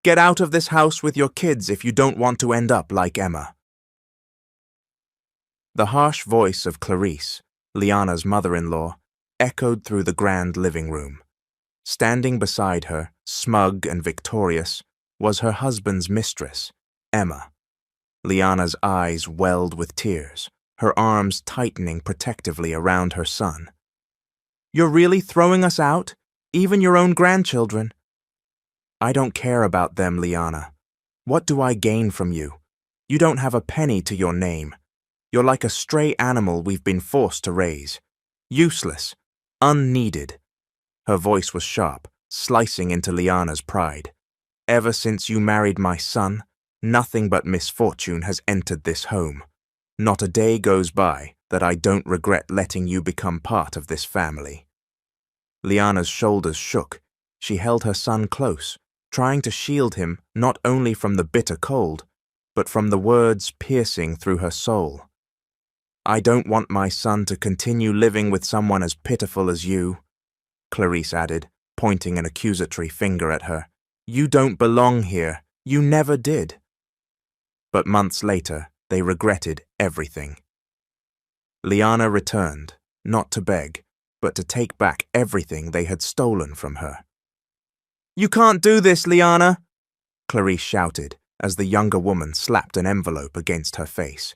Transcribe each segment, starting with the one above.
Get out of this house with your kids if you don't want to end up like Emma." The harsh voice of Clarice, Liana's mother-in-law, echoed through the grand living room. Standing beside her, smug and victorious, was her husband's mistress, Emma. Liana's eyes welled with tears, her arms tightening protectively around her son. "You're really throwing us out? Even your own grandchildren?" "I don't care about them, Liana. What do I gain from you? You don't have a penny to your name. You're like a stray animal we've been forced to raise. Useless, unneeded." Her voice was sharp, slicing into Liana's pride. "Ever since you married my son, nothing but misfortune has entered this home. Not a day goes by that I don't regret letting you become part of this family." Liana's shoulders shook. She held her son close, trying to shield him not only from the bitter cold, but from the words piercing through her soul. "I don't want my son to continue living with someone as pitiful as you," Clarice added, pointing an accusatory finger at her. "You don't belong here. You never did." But months later, they regretted everything. Liana returned, not to beg, but to take back everything they had stolen from her. "You can't do this, Liana!" Clarice shouted as the younger woman slapped an envelope against her face.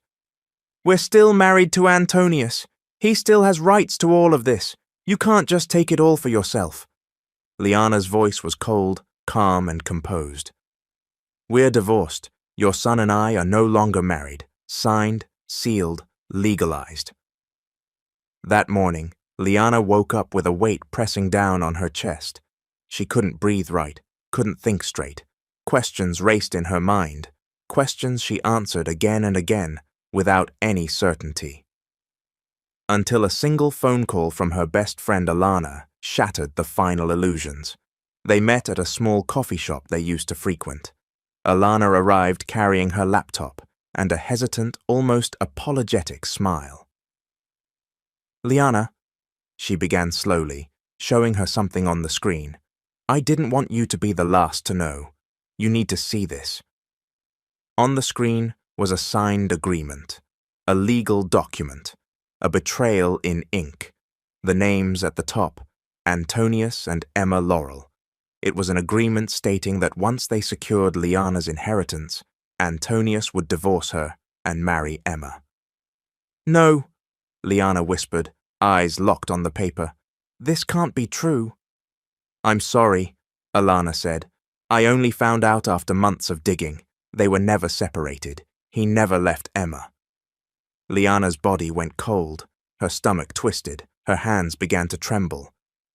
"We're still married to Antonius. He still has rights to all of this. You can't just take it all for yourself." Liana's voice was cold, calm, and composed. "We're divorced. Your son and I are no longer married. Signed, sealed, legalized." That morning, Liana woke up with a weight pressing down on her chest. She couldn't breathe right, couldn't think straight. Questions raced in her mind, questions she answered again and again, without any certainty. Until a single phone call from her best friend Alana shattered the final illusions. They met at a small coffee shop they used to frequent. Alana arrived carrying her laptop and a hesitant, almost apologetic smile. "Liana," she began slowly, showing her something on the screen. "I didn't want you to be the last to know. You need to see this." On the screen was a signed agreement, a legal document, a betrayal in ink. The names at the top, Antonius and Emma Laurel. It was an agreement stating that once they secured Liana's inheritance, Antonius would divorce her and marry Emma. "No," Liana whispered, eyes locked on the paper. "This can't be true." "I'm sorry," Alana said. "I only found out after months of digging. They were never separated. He never left Emma." Liana's body went cold, her stomach twisted, her hands began to tremble.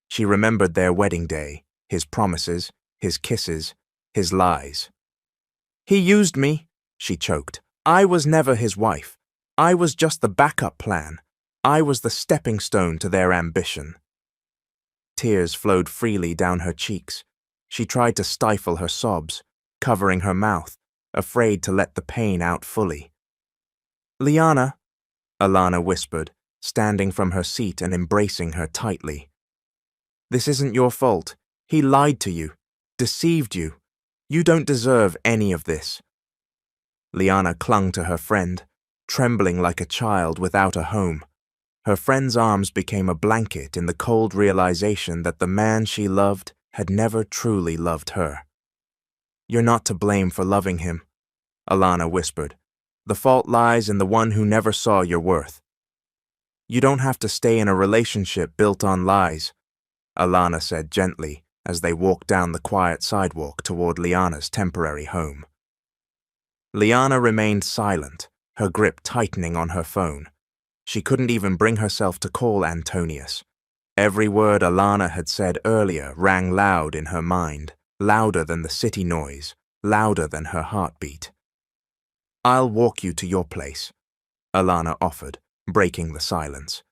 She remembered their wedding day, his promises, his kisses, his lies. "He used me," she choked. "I was never his wife. I was just the backup plan. I was the stepping stone to their ambition." Tears flowed freely down her cheeks. She tried to stifle her sobs, covering her mouth, afraid to let the pain out fully. "Liana," Alana whispered, standing from her seat and embracing her tightly. "This isn't your fault. He lied to you, deceived you. You don't deserve any of this." Liana clung to her friend, trembling like a child without a home. Her friend's arms became a blanket in the cold realization that the man she loved had never truly loved her. "You're not to blame for loving him," Alana whispered. "The fault lies in the one who never saw your worth." "You don't have to stay in a relationship built on lies," Alana said gently as they walked down the quiet sidewalk toward Liana's temporary home. Liana remained silent, her grip tightening on her phone. She couldn't even bring herself to call Antonius. Every word Alana had said earlier rang loud in her mind, louder than the city noise, louder than her heartbeat. "I'll walk you to your place," Alana offered, breaking the silence.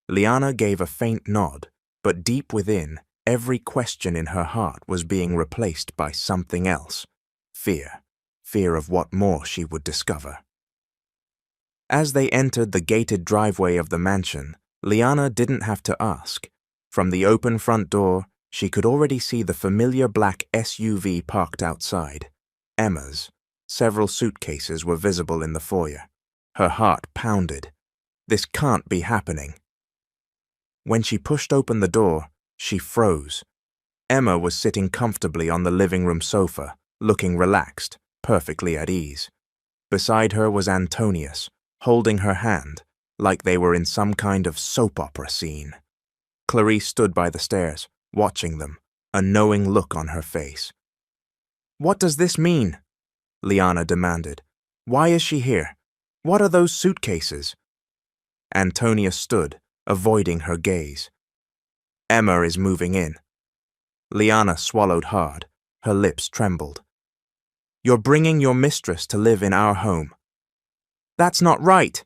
Liana gave a faint nod, but deep within, every question in her heart was being replaced by something else. Fear of what more she would discover. As they entered the gated driveway of the mansion, Liana didn't have to ask. From the open front door, She could already see the familiar black SUV parked outside, Emma's. Several suitcases were visible in the foyer. Her heart pounded. This can't be happening. When she pushed open the door, she froze. Emma was sitting comfortably on the living room sofa, looking relaxed, perfectly at ease. Beside her was Antonius, holding her hand, like they were in some kind of soap opera scene. Clarice stood by the stairs, watching them, a knowing look on her face. "What does this mean?" Liana demanded. "Why is she here? What are those suitcases?" Antonius stood, avoiding her gaze. "Emma is moving in." Liana swallowed hard. Her lips trembled. "You're bringing your mistress to live in our home." "That's not right!"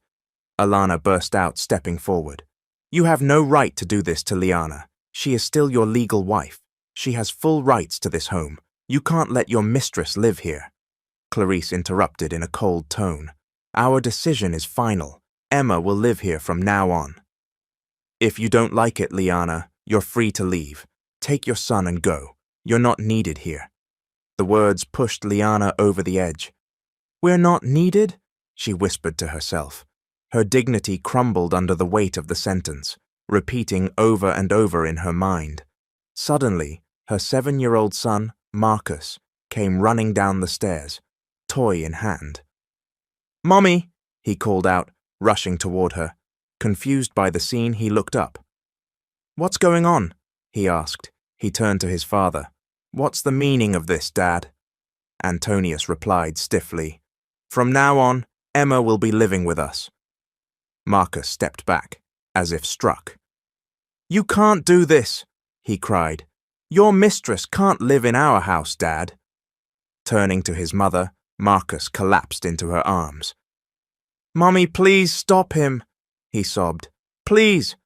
Alana burst out, stepping forward. "You have no right to do this to Liana. She is still your legal wife. She has full rights to this home. You can't let your mistress live here." Clarice interrupted in a cold tone. "Our decision is final. Emma will live here from now on." "If you don't like it, Liana, you're free to leave. Take your son and go. You're not needed here." The words pushed Liana over the edge. "We're not needed?" she whispered to herself. Her dignity crumbled under the weight of the sentence, repeating over and over in her mind. Suddenly, her 7-year-old son, Marcus, came running down the stairs, toy in hand. "Mommy!" he called out, rushing toward her. Confused by the scene, he looked up. "What's going on?" he asked. He turned to his father. "What's the meaning of this, Dad?" Antonius replied stiffly. "From now on, Emma will be living with us." Marcus stepped back, as if struck. "You can't do this," he cried. "Your mistress can't live in our house, Dad." Turning to his mother, Marcus collapsed into her arms. "Mommy, please stop him," he sobbed. "Please."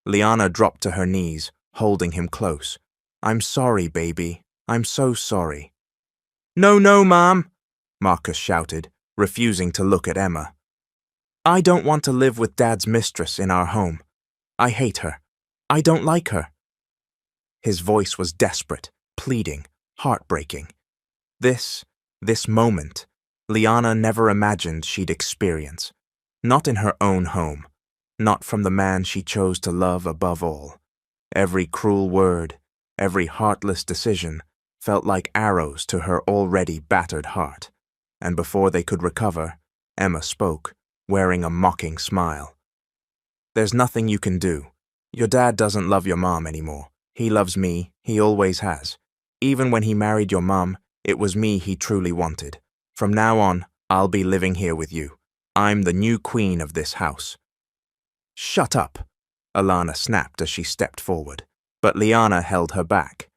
Liana dropped to her knees, holding him close. "I'm sorry, baby. I'm so sorry." "No, no, Mom," Marcus shouted, refusing to look at Emma. "I don't want to live with Dad's mistress in our home. I hate her. I don't like her." His voice was desperate, pleading, heartbreaking. This moment, Liana never imagined she'd experience. Not in her own home. Not from the man she chose to love above all. Every cruel word, every heartless decision felt like arrows to her already battered heart. And before they could recover, Emma spoke, wearing a mocking smile. "There's nothing you can do. Your dad doesn't love your mom anymore. He loves me, he always has. Even when he married your mom, it was me he truly wanted. From now on, I'll be living here with you. I'm the new queen of this house." "Shut up," Alana snapped as she stepped forward, but Liana held her back.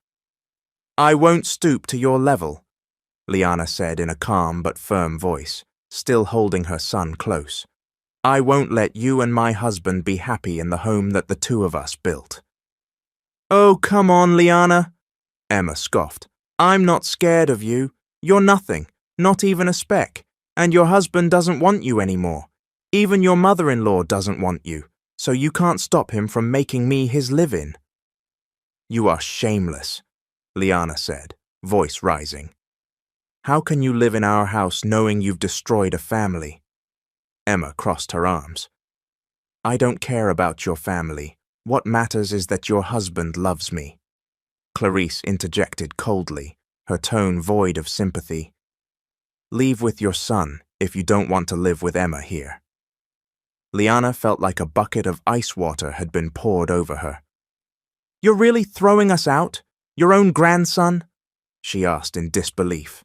"I won't stoop to your level," Liana said in a calm but firm voice, still holding her son close. "I won't let you and my husband be happy in the home that the two of us built." "Oh, come on, Liana," Emma scoffed. "I'm not scared of you. You're nothing, not even a speck, and your husband doesn't want you anymore. Even your mother-in-law doesn't want you, so you can't stop him from making me his live-in." "You are shameless," Liana said, voice rising. "How can you live in our house knowing you've destroyed a family?" Emma crossed her arms. "I don't care about your family. What matters is that your husband loves me." Clarice interjected coldly, her tone void of sympathy. "Leave with your son if you don't want to live with Emma here." Liana felt like a bucket of ice water had been poured over her. "You're really throwing us out? Your own grandson?" she asked in disbelief.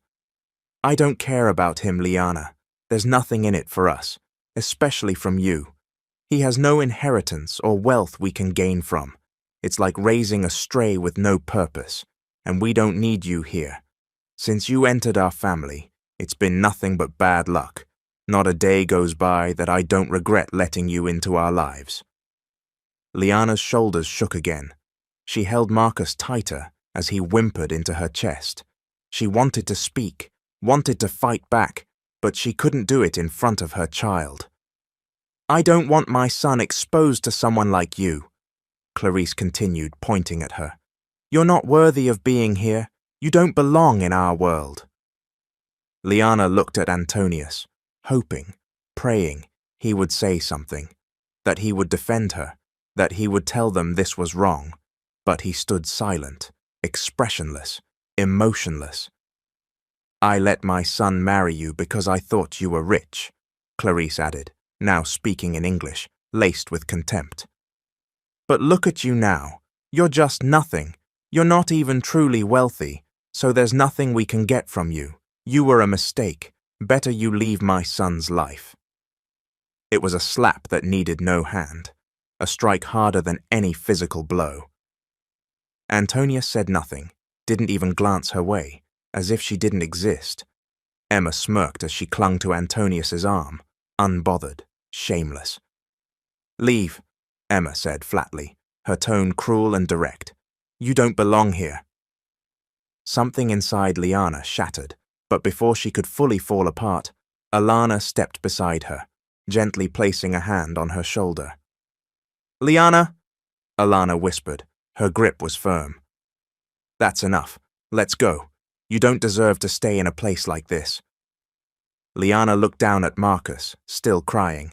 "I don't care about him, Liana. There's nothing in it for us, especially from you. He has no inheritance or wealth we can gain from. It's like raising a stray with no purpose, and we don't need you here. Since you entered our family, it's been nothing but bad luck. Not a day goes by that I don't regret letting you into our lives." Liana's shoulders shook again. She held Marcus tighter as he whimpered into her chest. She wanted to speak, wanted to fight back, but she couldn't do it in front of her child. "I don't want my son exposed to someone like you," Clarice continued, pointing at her. You're not worthy of being here. You don't belong in our world. Liana looked at Antonius, hoping, praying he would say something, that he would defend her, that he would tell them this was wrong, but he stood silent, expressionless, emotionless. I let my son marry you because I thought you were rich, Clarice added, now speaking in English, laced with contempt. But look at you now. You're just nothing. You're not even truly wealthy, so there's nothing we can get from you. You were a mistake. Better you leave my son's life. It was a slap that needed no hand, a strike harder than any physical blow. Antonia said nothing, didn't even glance her way, as if she didn't exist. Emma smirked as she clung to Antonius's arm, unbothered, shameless. Leave, Emma said flatly, her tone cruel and direct. You don't belong here. Something inside Liana shattered, but before she could fully fall apart, Alana stepped beside her, gently placing a hand on her shoulder. Liana, Alana whispered. Her grip was firm. That's enough. Let's go. You don't deserve to stay in a place like this. Liana looked down at Marcus, still crying.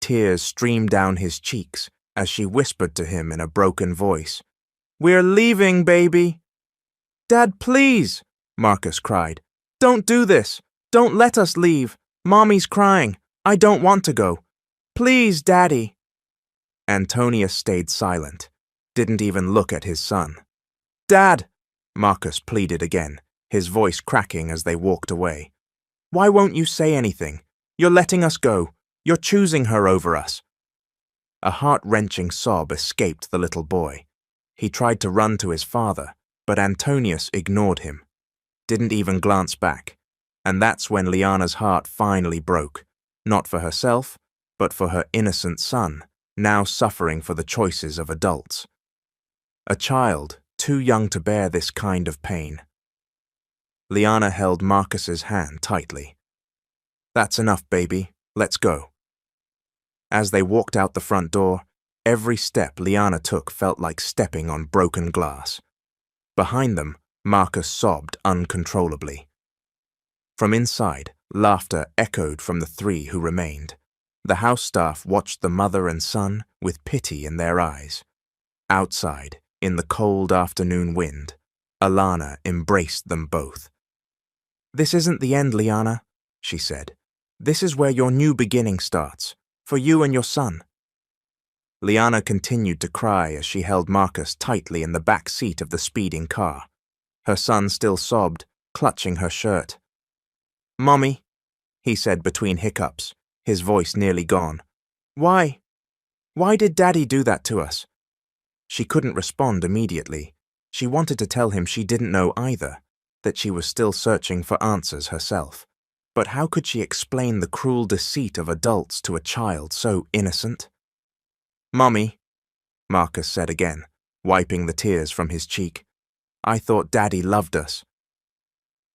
Tears streamed down his cheeks as she whispered to him in a broken voice. We're leaving, baby. Dad, please, Marcus cried. Don't do this. Don't let us leave. Mommy's crying. I don't want to go. Please, Daddy. Antonia stayed silent, didn't even look at his son. Dad, Marcus pleaded again, his voice cracking as they walked away. Why won't you say anything? You're letting us go. You're choosing her over us. A heart-wrenching sob escaped the little boy. He tried to run to his father, but Antonius ignored him, didn't even glance back, and that's when Liana's heart finally broke, not for herself, but for her innocent son, now suffering for the choices of adults. A child, too young to bear this kind of pain. Liana held Marcus's hand tightly. That's enough, baby. Let's go. As they walked out the front door, every step Liana took felt like stepping on broken glass. Behind them, Marcus sobbed uncontrollably. From inside, laughter echoed from the three who remained. The house staff watched the mother and son with pity in their eyes. Outside, in the cold afternoon wind, Alana embraced them both. This isn't the end, Liana, she said. This is where your new beginning starts, for you and your son. Liana continued to cry as she held Marcus tightly in the back seat of the speeding car. Her son still sobbed, clutching her shirt. Mommy, he said between hiccups, his voice nearly gone. Why? Why did Daddy do that to us? She couldn't respond immediately. She wanted to tell him she didn't know either, that she was still searching for answers herself. But how could she explain the cruel deceit of adults to a child so innocent? Mommy, Marcus said again, wiping the tears from his cheek. I thought Daddy loved us.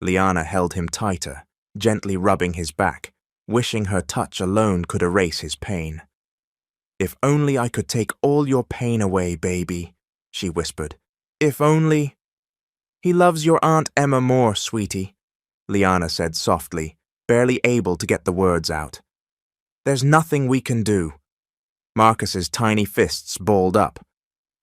Liana held him tighter, gently rubbing his back, wishing her touch alone could erase his pain. If only I could take all your pain away, baby, she whispered. If only. He loves your Aunt Emma more, sweetie, Liana said softly, barely able to get the words out. There's nothing we can do. Marcus's tiny fists balled up.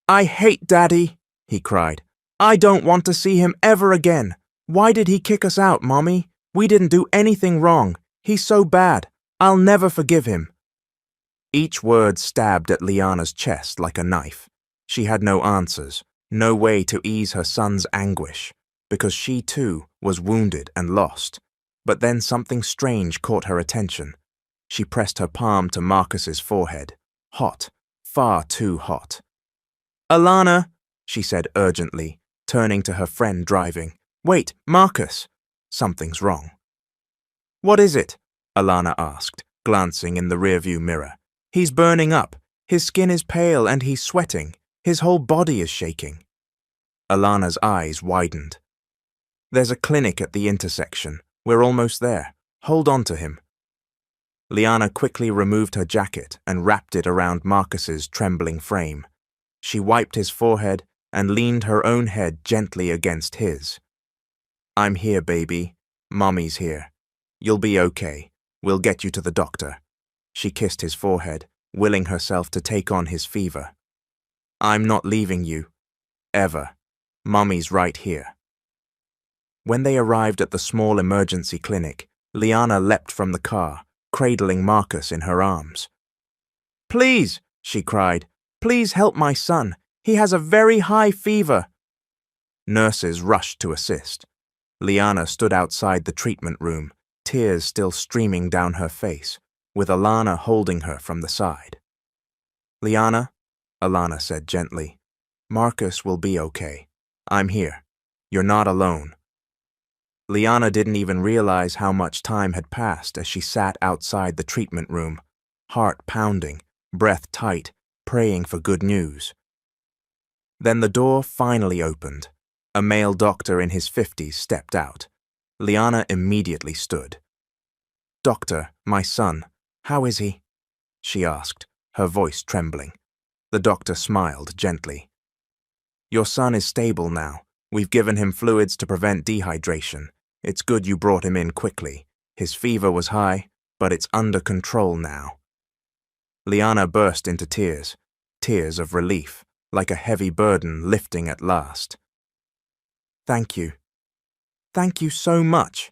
I hate Daddy, he cried. I don't want to see him ever again. Why did he kick us out, Mommy? We didn't do anything wrong. He's so bad. I'll never forgive him. Each word stabbed at Liana's chest like a knife. She had no answers, no way to ease her son's anguish, because she too was wounded and lost. But then something strange caught her attention. She pressed her palm to Marcus's forehead. Hot, far too hot. Alana, she said urgently, turning to her friend driving. Wait, Marcus. Something's wrong. What is it? Alana asked, glancing in the rearview mirror. He's burning up. His skin is pale and he's sweating. His whole body is shaking. Alana's eyes widened. There's a clinic at the intersection. We're almost there. Hold on to him. Liana quickly removed her jacket and wrapped it around Marcus's trembling frame. She wiped his forehead, and leaned her own head gently against his. "I'm here, baby. Mommy's here. You'll be okay. We'll get you to the doctor." She kissed his forehead, willing herself to take on his fever. "I'm not leaving you. Ever. Mommy's right here." When they arrived at the small emergency clinic, Liana leapt from the car, cradling Marcus in her arms. "Please," she cried, "please help my son. He has a very high fever." Nurses rushed to assist. Liana stood outside the treatment room, tears still streaming down her face, with Alana holding her from the side. "Liana," Alana said gently, "Marcus will be okay. I'm here. You're not alone." Liana didn't even realize how much time had passed as she sat outside the treatment room, heart pounding, breath tight, praying for good news. Then the door finally opened. A male doctor in his 50s stepped out. Liana immediately stood. "Doctor, my son, how is he?" she asked, her voice trembling. The doctor smiled gently. "Your son is stable now. We've given him fluids to prevent dehydration. It's good you brought him in quickly. His fever was high, but it's under control now." Liana burst into tears, tears of relief, like a heavy burden lifting at last. "Thank you. Thank you so much,"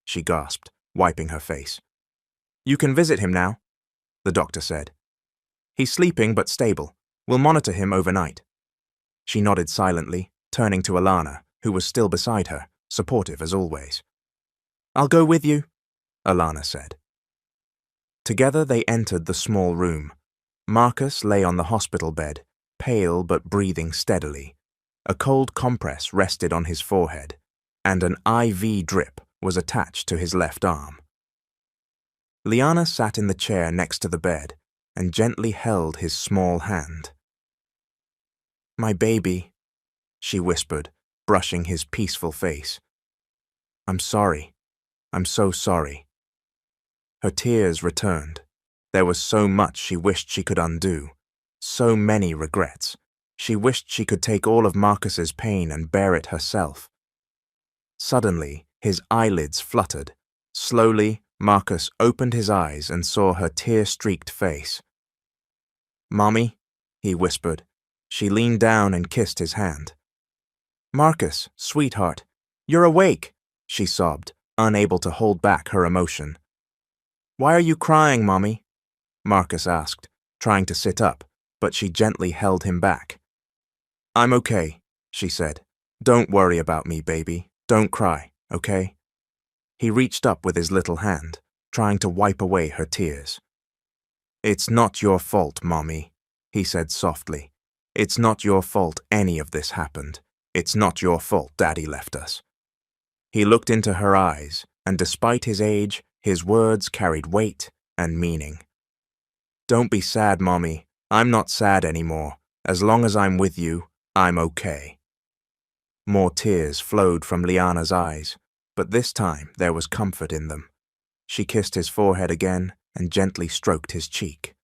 she gasped, wiping her face. "You can visit him now," the doctor said. "He's sleeping but stable. We'll monitor him overnight." She nodded silently, turning to Alana, who was still beside her, supportive as always. "I'll go with you," Alana said. Together they entered the small room. Marcus lay on the hospital bed, pale but breathing steadily. A cold compress rested on his forehead, and an IV drip was attached to his left arm. Liana sat in the chair next to the bed and gently held his small hand. "My baby," she whispered, brushing his peaceful face. "I'm sorry. I'm so sorry." Her tears returned. There was so much she wished she could undo, so many regrets. She wished she could take all of Marcus's pain and bear it herself. Suddenly, his eyelids fluttered. Slowly, Marcus opened his eyes and saw her tear-streaked face. "Mommy," he whispered. She leaned down and kissed his hand. "Marcus, sweetheart, you're awake," she sobbed, unable to hold back her emotion. "Why are you crying, Mommy?" Marcus asked, trying to sit up, but she gently held him back. "I'm okay," she said. "Don't worry about me, baby. Don't cry, okay?" He reached up with his little hand, trying to wipe away her tears. "It's not your fault, Mommy," he said softly. "It's not your fault any of this happened. It's not your fault Daddy left us." He looked into her eyes, and despite his age, his words carried weight and meaning. "Don't be sad, Mommy. I'm not sad anymore. As long as I'm with you, I'm okay." More tears flowed from Liana's eyes, but this time there was comfort in them. She kissed his forehead again and gently stroked his cheek.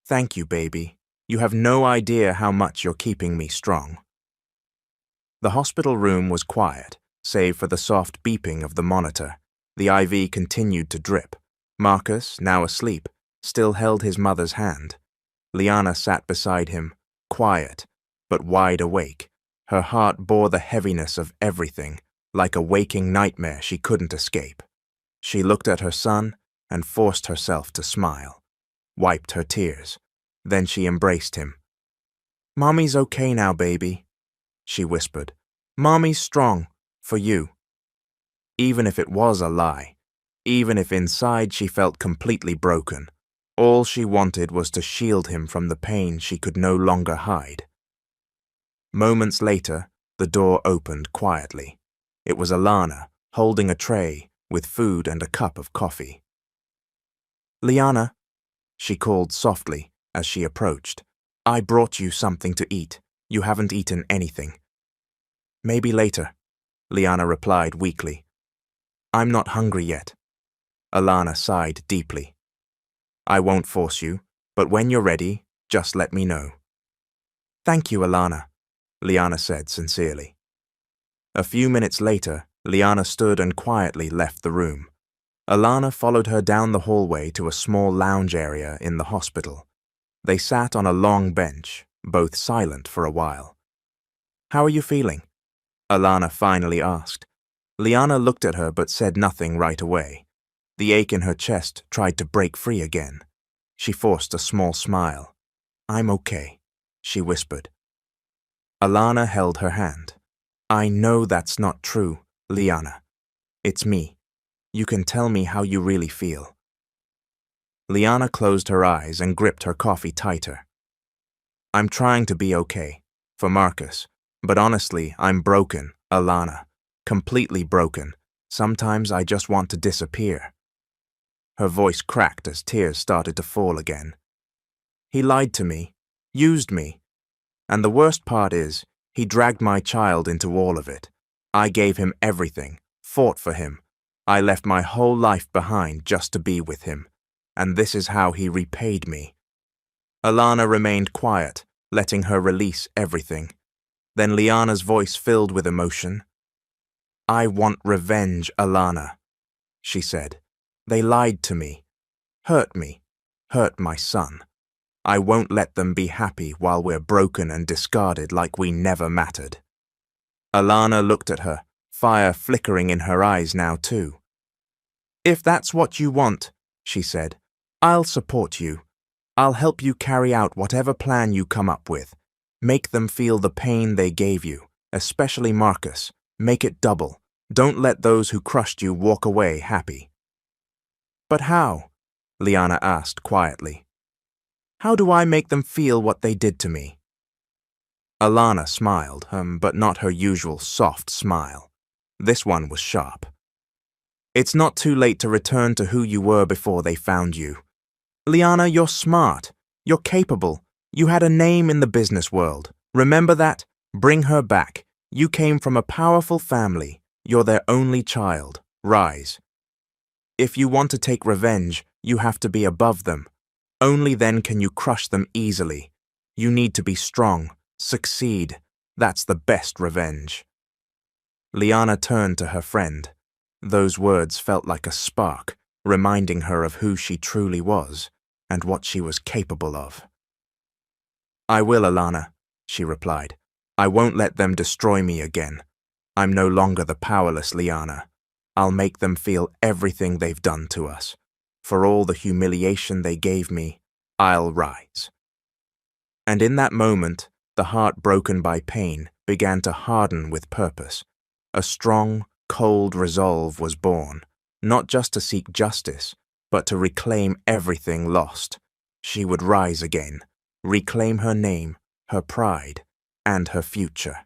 "Thank you, baby. You have no idea how much you're keeping me strong." The hospital room was quiet, save for the soft beeping of the monitor. The IV continued to drip. Marcus, now asleep, still held his mother's hand. Liana sat beside him, quiet, but wide awake. Her heart bore the heaviness of everything, like a waking nightmare she couldn't escape. She looked at her son and forced herself to smile, wiped her tears. Then she embraced him. "Mommy's okay now, baby," she whispered. "Mommy's strong, for you." Even if it was a lie, even if inside she felt completely broken, all she wanted was to shield him from the pain she could no longer hide. Moments later, the door opened quietly. It was Alana, holding a tray with food and a cup of coffee. "Liana," she called softly as she approached. "I brought you something to eat. You haven't eaten anything." "Maybe later," Liana replied weakly. "I'm not hungry yet." Alana sighed deeply. "I won't force you, but when you're ready, just let me know." "Thank you, Alana." Liana said sincerely. A few minutes later, Liana stood and quietly left the room. Alana followed her down the hallway to a small lounge area in the hospital. They sat on a long bench, both silent for a while. "How are you feeling?" Alana finally asked. Liana looked at her but said nothing right away. The ache in her chest tried to break free again. She forced a small smile. "I'm okay," she whispered. Alana held her hand. "I know that's not true, Liana. It's me. You can tell me how you really feel." Liana closed her eyes and gripped her coffee tighter. "I'm trying to be okay, for Marcus, but honestly, I'm broken, Alana. Completely broken. Sometimes I just want to disappear." Her voice cracked as tears started to fall again. "He lied to me, used me. And the worst part is, he dragged my child into all of it. I gave him everything, fought for him. I left my whole life behind just to be with him. And this is how he repaid me." Alana remained quiet, letting her release everything. Then Liana's voice filled with emotion. "I want revenge, Alana," she said. "They lied to me, hurt my son. I won't let them be happy while we're broken and discarded like we never mattered." Alana looked at her, fire flickering in her eyes now too. "If that's what you want," she said, "I'll support you. I'll help you carry out whatever plan you come up with. Make them feel the pain they gave you, especially Marcus. Make it double. Don't let those who crushed you walk away happy." "But how?" Liana asked quietly. "How do I make them feel what they did to me?" Alana smiled, but not her usual soft smile. This one was sharp. "It's not too late to return to who you were before they found you. Liana, you're smart. You're capable. You had a name in the business world. Remember that? Bring her back. You came from a powerful family. You're their only child. Rise. If you want to take revenge, you have to be above them. Only then can you crush them easily. You need to be strong, succeed. That's the best revenge." Liana turned to her friend. Those words felt like a spark, reminding her of who she truly was and what she was capable of. "I will, Alana," she replied. "I won't let them destroy me again. I'm no longer the powerless Liana. I'll make them feel everything they've done to us. For all the humiliation they gave me, I'll rise." And in that moment, the heart broken by pain began to harden with purpose. A strong, cold resolve was born, not just to seek justice, but to reclaim everything lost. She would rise again, reclaim her name, her pride, and her future.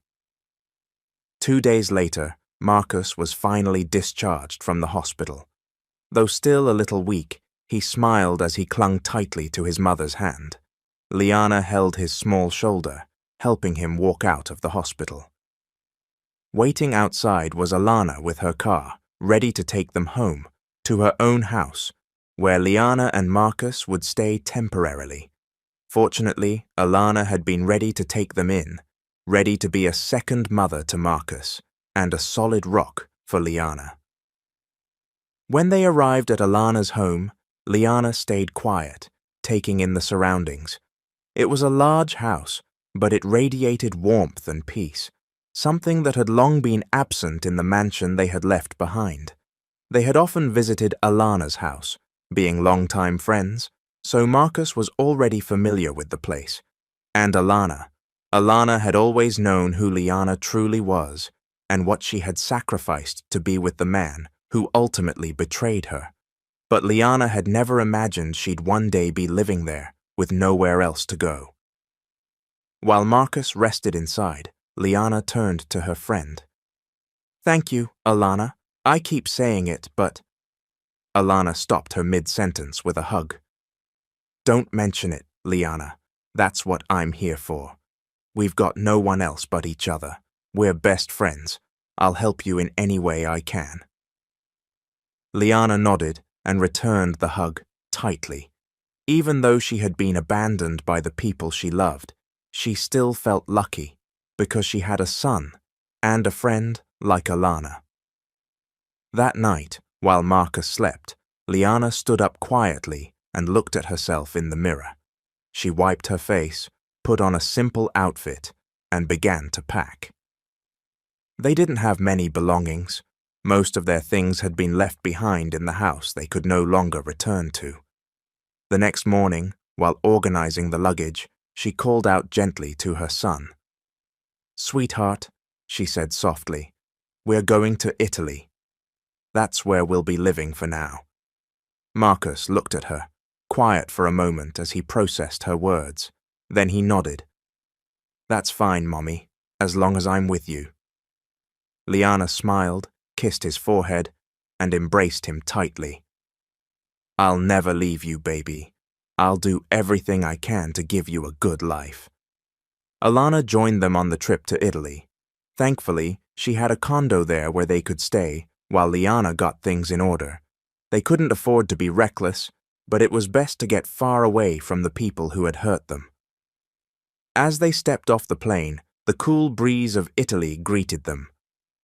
2 days later, Marcus was finally discharged from the hospital. Though still a little weak, he smiled as he clung tightly to his mother's hand. Liana held his small shoulder, helping him walk out of the hospital. Waiting outside was Alana with her car, ready to take them home, to her own house, where Liana and Marcus would stay temporarily. Fortunately, Alana had been ready to take them in, ready to be a second mother to Marcus, and a solid rock for Liana. When they arrived at Alana's home, Liana stayed quiet, taking in the surroundings. It was a large house, but it radiated warmth and peace, something that had long been absent in the mansion they had left behind. They had often visited Alana's house, being longtime friends, so Marcus was already familiar with the place. And Alana had always known who Liana truly was, and what she had sacrificed to be with the man who ultimately betrayed her. But Liana had never imagined she'd one day be living there, with nowhere else to go. While Marcus rested inside, Liana turned to her friend. "Thank you, Alana. I keep saying it, but—" Alana stopped her mid-sentence with a hug. "Don't mention it, Liana. That's what I'm here for. We've got no one else but each other. We're best friends. I'll help you in any way I can." Liana nodded and returned the hug tightly. Even though she had been abandoned by the people she loved, she still felt lucky. because she had a son and a friend like Alana. That night, while Marcus slept, Liana stood up quietly and looked at herself in the mirror. She wiped her face, put on a simple outfit, and began to pack. They didn't have many belongings. Most of their things had been left behind in the house they could no longer return to. The next morning, while organizing the luggage, she called out gently to her son. "Sweetheart," she said softly, "we're going to Italy. That's where we'll be living for now." Marcus looked at her, quiet for a moment as he processed her words. Then he nodded. "That's fine, Mommy, as long as I'm with you." Liana smiled, kissed his forehead, and embraced him tightly. "I'll never leave you, baby. I'll do everything I can to give you a good life." Alana joined them on the trip to Italy. Thankfully, she had a condo there where they could stay, while Liana got things in order. They couldn't afford to be reckless, but it was best to get far away from the people who had hurt them. As they stepped off the plane, the cool breeze of Italy greeted them.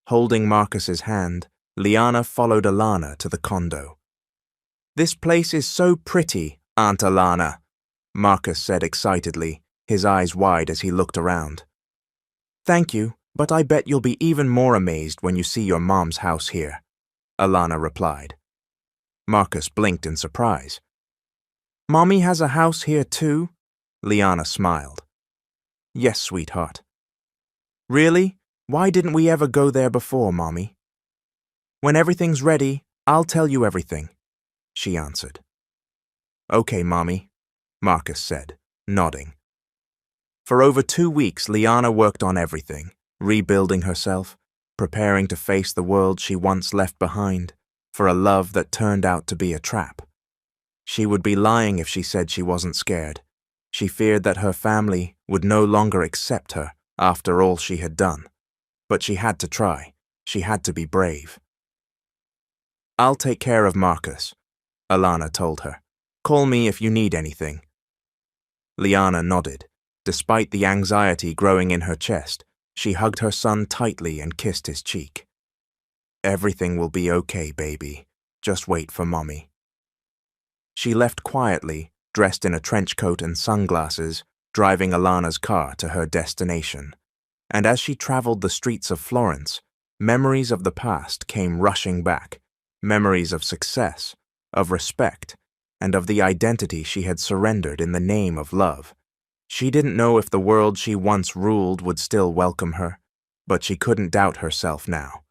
Holding Marcus's hand, Liana followed Alana to the condo. "This place is so pretty, Aunt Alana," Marcus said excitedly, his eyes wide as he looked around. "Thank you, but I bet you'll be even more amazed when you see your mom's house here," Alana replied. Marcus blinked in surprise. "Mommy has a house here too?" Liana smiled. "Yes, sweetheart." "Really? Why didn't we ever go there before, Mommy?" "When everything's ready, I'll tell you everything," she answered. "Okay, Mommy," Marcus said, nodding. For over 2 weeks, Liana worked on everything, rebuilding herself, preparing to face the world she once left behind, for a love that turned out to be a trap. She would be lying if she said she wasn't scared. She feared that her family would no longer accept her after all she had done. But she had to try. She had to be brave. "I'll take care of Marcus," Alana told her. "Call me if you need anything." Liana nodded. Despite the anxiety growing in her chest, she hugged her son tightly and kissed his cheek. "Everything will be okay, baby. Just wait for Mommy." She left quietly, dressed in a trench coat and sunglasses, driving Alana's car to her destination. And as she traveled the streets of Florence, memories of the past came rushing back, memories of success, of respect, and of the identity she had surrendered in the name of love. She didn't know if the world she once ruled would still welcome her, but she couldn't doubt herself now.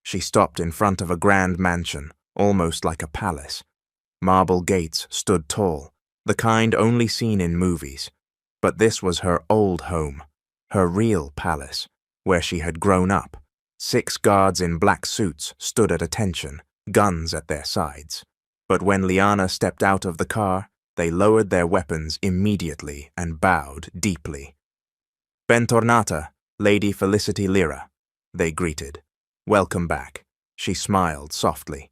She stopped in front of a grand mansion, almost like a palace. Marble gates stood tall, the kind only seen in movies. But this was her old home, her real palace, where she had grown up. 6 guards in black suits stood at attention, guns at their sides. But when Liana stepped out of the car, they lowered their weapons immediately and bowed deeply. "Bentornata, Lady Felicity Lyra," they greeted. "Welcome back." She smiled softly.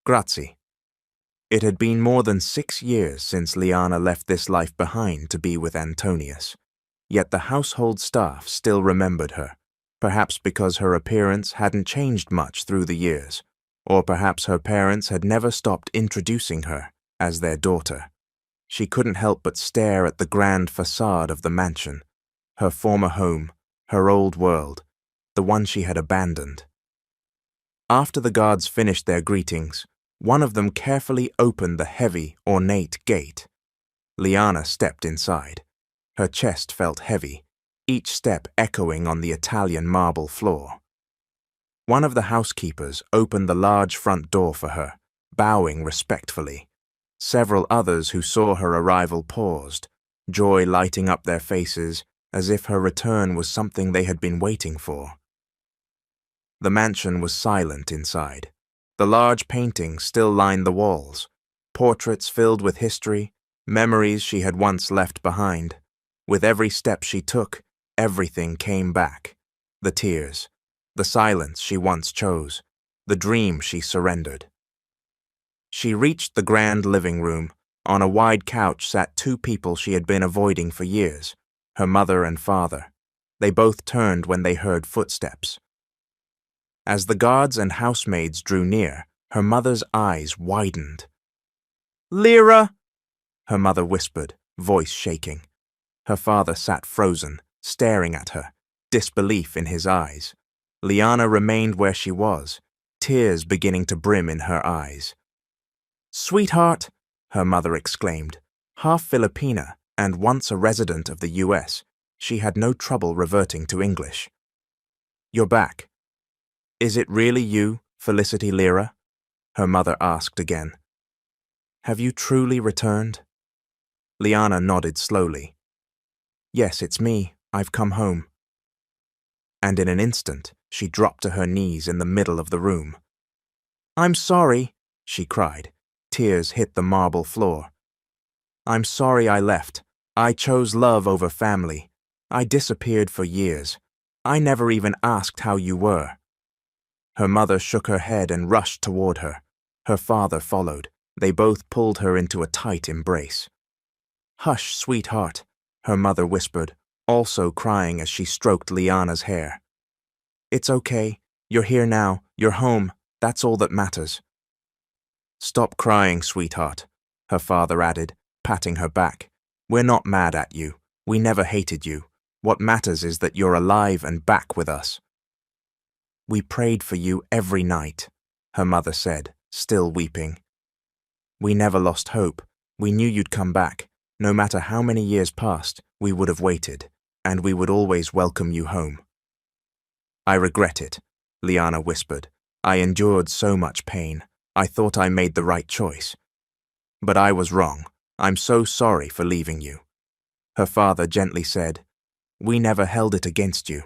"Grazie." It had been more than 6 years since Liana left this life behind to be with Antonius. Yet the household staff still remembered her, perhaps because her appearance hadn't changed much through the years, or perhaps her parents had never stopped introducing her as their daughter. She couldn't help but stare at the grand facade of the mansion, her former home, her old world, the one she had abandoned. After the guards finished their greetings, one of them carefully opened the heavy, ornate gate. Liana stepped inside. Her chest felt heavy, each step echoing on the Italian marble floor. One of the housekeepers opened the large front door for her, bowing respectfully. Several others who saw her arrival paused, joy lighting up their faces as if her return was something they had been waiting for. The mansion was silent inside. The large paintings still lined the walls, portraits filled with history, memories she had once left behind. With every step she took, everything came back. The tears, the silence she once chose, the dream she surrendered. She reached the grand living room. On a wide couch sat 2 people she had been avoiding for years, her mother and father. They both turned when they heard footsteps. As the guards and housemaids drew near, her mother's eyes widened. "Lyra!" her mother whispered, voice shaking. Her father sat frozen, staring at her, disbelief in his eyes. Liana remained where she was, tears beginning to brim in her eyes. "Sweetheart," her mother exclaimed. Half Filipina and once a resident of the US, she had no trouble reverting to English. "You're back. Is it really you, Felicity Lyra?" her mother asked again. "Have you truly returned?" Liana nodded slowly. "Yes, it's me. I've come home." And in an instant, she dropped to her knees in the middle of the room. "I'm sorry," she cried. Tears hit the marble floor. "I'm sorry I left. I chose love over family. I disappeared for years. I never even asked how you were." Her mother shook her head and rushed toward her. Her father followed. They both pulled her into a tight embrace. "Hush, sweetheart," her mother whispered, also crying as she stroked Liana's hair. "It's okay. You're here now. You're home. That's all that matters." "Stop crying, sweetheart," her father added, patting her back. "We're not mad at you. We never hated you. What matters is that you're alive and back with us." "We prayed for you every night," her mother said, still weeping. "We never lost hope. We knew you'd come back. No matter how many years passed, we would have waited, and we would always welcome you home." "I regret it," Liana whispered. "I endured so much pain. I thought I made the right choice. But I was wrong. I'm so sorry for leaving you." Her father gently said, "We never held it against you.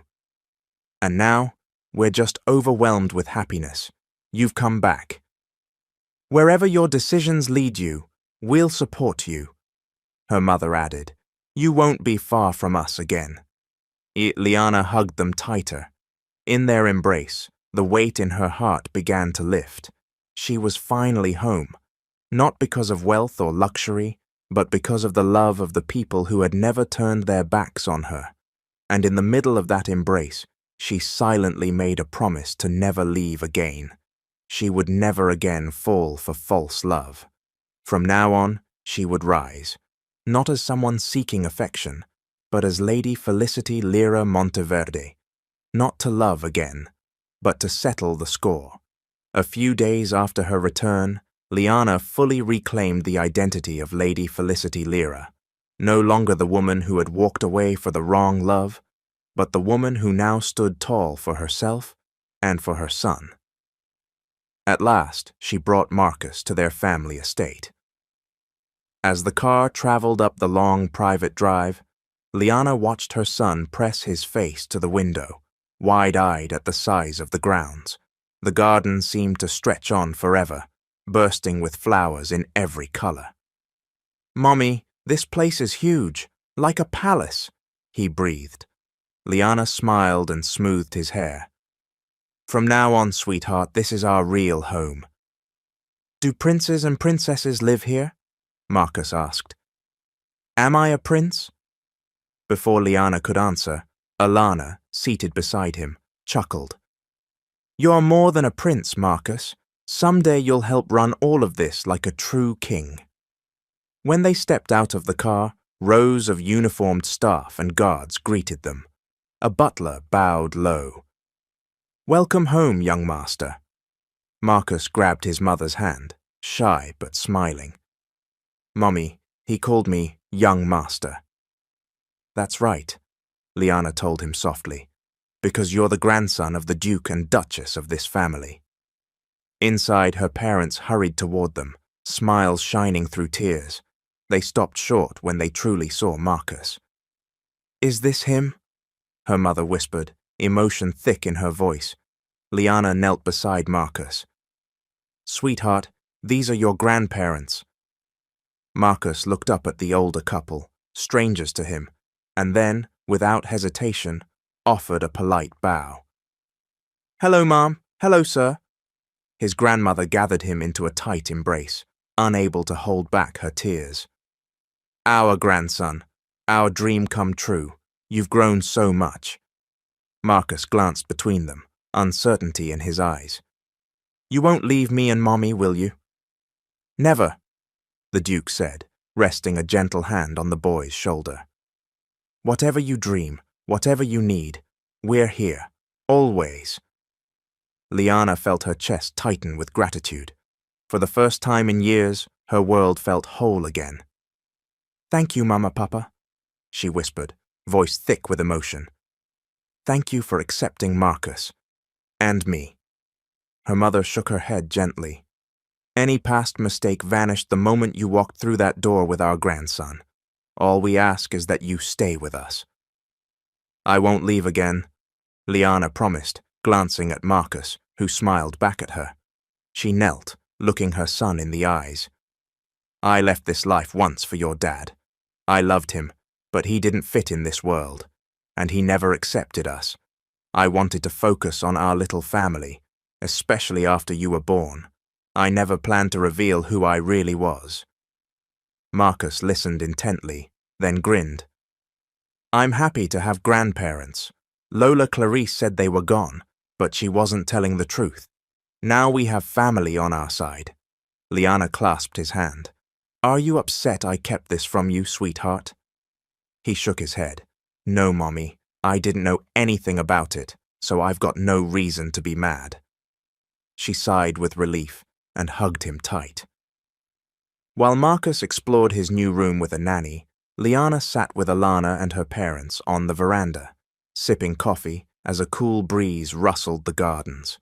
And now, we're just overwhelmed with happiness. You've come back. Wherever your decisions lead you, we'll support you," her mother added. "You won't be far from us again." Liana hugged them tighter. In their embrace, the weight in her heart began to lift. She was finally home, not because of wealth or luxury, but because of the love of the people who had never turned their backs on her. And in the middle of that embrace, she silently made a promise to never leave again. She would never again fall for false love. From now on, she would rise, not as someone seeking affection, but as Lady Felicity Lyra Monteverde, not to love again, but to settle the score. A few days after her return, Liana fully reclaimed the identity of Lady Felicity Lyra, no longer the woman who had walked away for the wrong love, but the woman who now stood tall for herself and for her son. At last, she brought Marcus to their family estate. As the car traveled up the long private drive, Liana watched her son press his face to the window, wide-eyed at the size of the grounds. The garden seemed to stretch on forever, bursting with flowers in every color. "Mommy, this place is huge, like a palace," he breathed. Liana smiled and smoothed his hair. "From now on, sweetheart, this is our real home." "Do princes and princesses live here?" Marcus asked. "Am I a prince?" Before Liana could answer, Alana, seated beside him, chuckled. "You're more than a prince, Marcus. Someday you'll help run all of this like a true king." When they stepped out of the car, rows of uniformed staff and guards greeted them. A butler bowed low. "Welcome home, young master." Marcus grabbed his mother's hand, shy but smiling. "Mommy, he called me young master." "That's right," Liana told him softly, "because you're the grandson of the Duke and Duchess of this family." Inside, her parents hurried toward them, smiles shining through tears. They stopped short when they truly saw Marcus. "Is this him?" her mother whispered, emotion thick in her voice. Liana knelt beside Marcus. "Sweetheart, these are your grandparents." Marcus looked up at the older couple, strangers to him, and then, without hesitation, offered a polite bow. "Hello, Mom. Hello, sir." His grandmother gathered him into a tight embrace, unable to hold back her tears. "Our grandson, our dream come true. You've grown so much. Marcus glanced between them, uncertainty in his eyes. You won't leave me and Mommy, will you? Never, the Duke said, resting a gentle hand on the boy's shoulder. Whatever you dream, whatever you need, we're here, always. Liana felt her chest tighten with gratitude. For the first time in years, her world felt whole again. Thank you, Mama, Papa, she whispered, voice thick with emotion. Thank you for accepting Marcus. And me. Her mother shook her head gently. Any past mistake vanished the moment you walked through that door with our grandson. All we ask is that you stay with us. I won't leave again, Liana promised, glancing at Marcus, who smiled back at her. She knelt, looking her son in the eyes. I left this life once for your dad. I loved him, but he didn't fit in this world, and he never accepted us. I wanted to focus on our little family, especially after you were born. I never planned to reveal who I really was. Marcus listened intently, then grinned. I'm happy to have grandparents. Lola Clarice said they were gone, but she wasn't telling the truth. Now we have family on our side. Liana clasped his hand. Are you upset I kept this from you, sweetheart? He shook his head. No, Mommy, I didn't know anything about it, so I've got no reason to be mad. She sighed with relief and hugged him tight. While Marcus explored his new room with a nanny, Liana sat with Alana and her parents on the veranda, sipping coffee as a cool breeze rustled the gardens.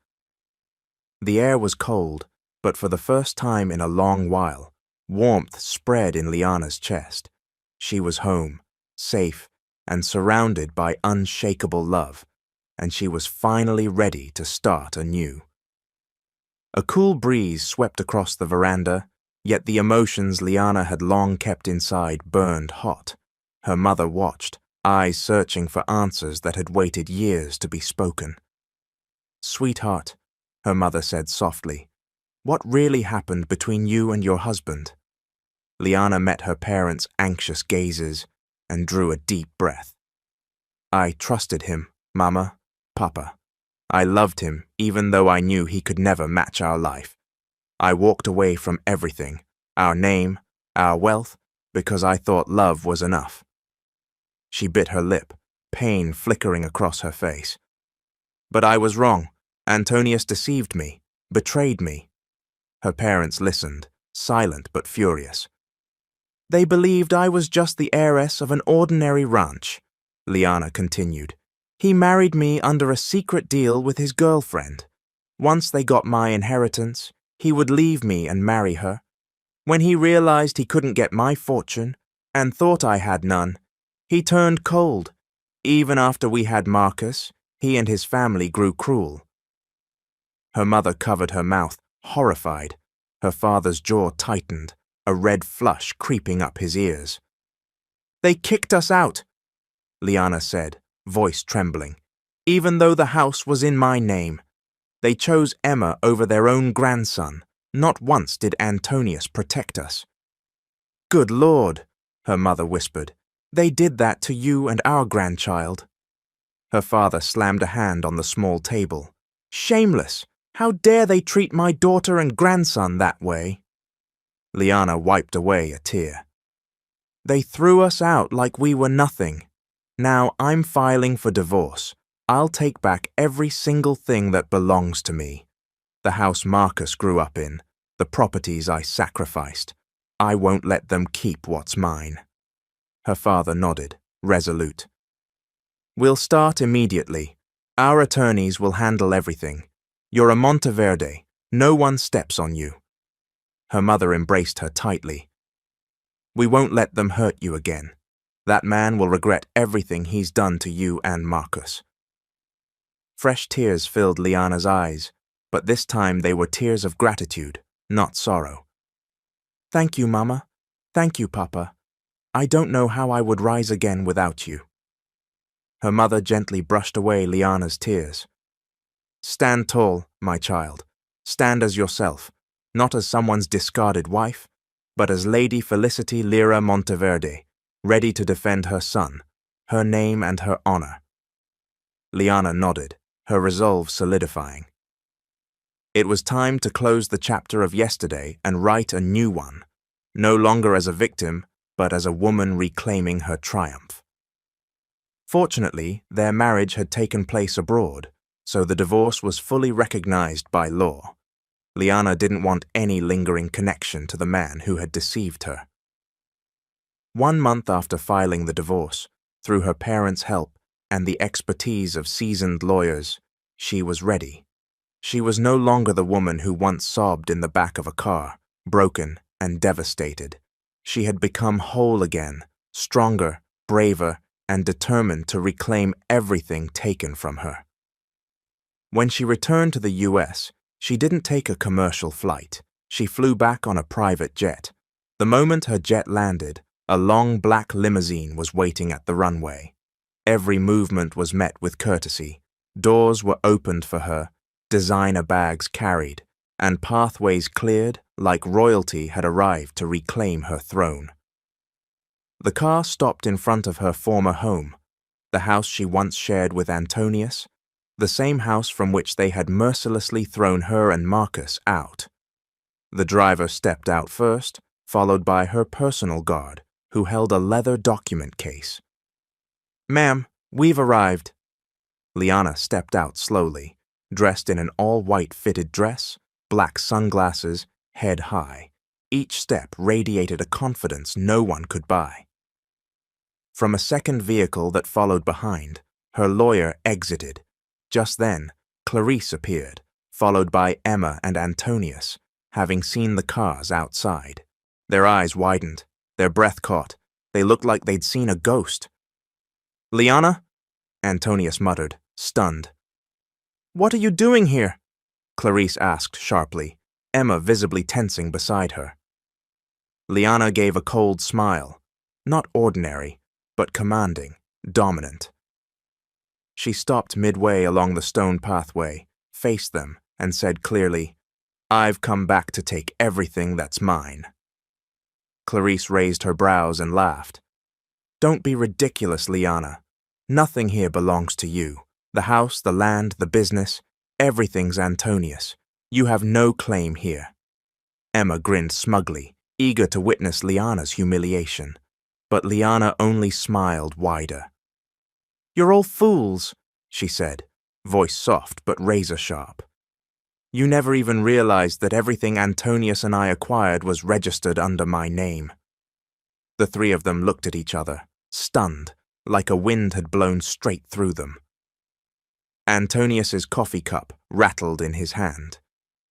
The air was cold, but for the first time in a long while, warmth spread in Liana's chest. She was home, safe, and surrounded by unshakable love, and she was finally ready to start anew. A cool breeze swept across the veranda, yet the emotions Liana had long kept inside burned hot. Her mother watched, eyes searching for answers that had waited years to be spoken. Sweetheart, her mother said softly, what really happened between you and your husband? Liana met her parents' anxious gazes and drew a deep breath. I trusted him, Mama, Papa. I loved him even though I knew he could never match our life. I walked away from everything, our name, our wealth, because I thought love was enough. She bit her lip, pain flickering across her face. But I was wrong. Antonius deceived me, betrayed me. Her parents listened, silent but furious. They believed I was just the heiress of an ordinary ranch, Liana continued. He married me under a secret deal with his girlfriend. Once they got my inheritance, he would leave me and marry her. When he realized he couldn't get my fortune, and thought I had none, he turned cold. Even after we had Marcus, he and his family grew cruel. Her mother covered her mouth, horrified. Her father's jaw tightened, a red flush creeping up his ears. They kicked us out, Liana said, voice trembling, even though the house was in my name. They chose Emma over their own grandson. Not once did Antonius protect us. Good Lord, her mother whispered. They did that to you and our grandchild. Her father slammed a hand on the small table. Shameless! How dare they treat my daughter and grandson that way? Liana wiped away a tear. They threw us out like we were nothing. Now I'm filing for divorce. I'll take back every single thing that belongs to me. The house Marcus grew up in, the properties I sacrificed. I won't let them keep what's mine. Her father nodded, resolute. We'll start immediately. Our attorneys will handle everything. You're a Monteverde. No one steps on you. Her mother embraced her tightly. We won't let them hurt you again. That man will regret everything he's done to you and Marcus. Fresh tears filled Liana's eyes, but this time they were tears of gratitude, not sorrow. Thank you, Mama. Thank you, Papa. I don't know how I would rise again without you. Her mother gently brushed away Liana's tears. Stand tall, my child. Stand as yourself, not as someone's discarded wife, but as Lady Felicity Lira Monteverde, ready to defend her son, her name and her honor. Liana nodded, her resolve solidifying. It was time to close the chapter of yesterday and write a new one, no longer as a victim, but as a woman reclaiming her triumph. Fortunately, their marriage had taken place abroad, so the divorce was fully recognized by law. Liana didn't want any lingering connection to the man who had deceived her. 1 month after filing the divorce, through her parents' help and the expertise of seasoned lawyers, she was ready. She was no longer the woman who once sobbed in the back of a car, broken and devastated. She had become whole again, stronger, braver, and determined to reclaim everything taken from her. When she returned to the US, she didn't take a commercial flight. She flew back on a private jet. The moment her jet landed, a long black limousine was waiting at the runway. Every movement was met with courtesy. Doors were opened for her, designer bags carried, and pathways cleared like royalty had arrived to reclaim her throne. The car stopped in front of her former home, the house she once shared with Antonius, the same house from which they had mercilessly thrown her and Marcus out. The driver stepped out first, followed by her personal guard, who held a leather document case. "Ma'am, we've arrived." Liana stepped out slowly, dressed in an all-white fitted dress, black sunglasses, head high. Each step radiated a confidence no one could buy. From a second vehicle that followed behind, her lawyer exited. Just then, Clarice appeared, followed by Emma and Antonius, having seen the cars outside. Their eyes widened, their breath caught. They looked like they'd seen a ghost. "Liana?" Antonius muttered, stunned. "What are you doing here?" Clarice asked sharply, Emma visibly tensing beside her. Liana gave a cold smile, not ordinary, but commanding, dominant. She stopped midway along the stone pathway, faced them, and said clearly, "I've come back to take everything that's mine." Clarice raised her brows and laughed. "Don't be ridiculous, Liana. Nothing here belongs to you. The house, the land, the business, everything's Antonius. You have no claim here." Emma grinned smugly, eager to witness Liana's humiliation. But Liana only smiled wider. "You're all fools," she said, voice soft but razor-sharp. "You never even realized that everything Antonius and I acquired was registered under my name." The three of them looked at each other, stunned, like a wind had blown straight through them. Antonius's coffee cup rattled in his hand.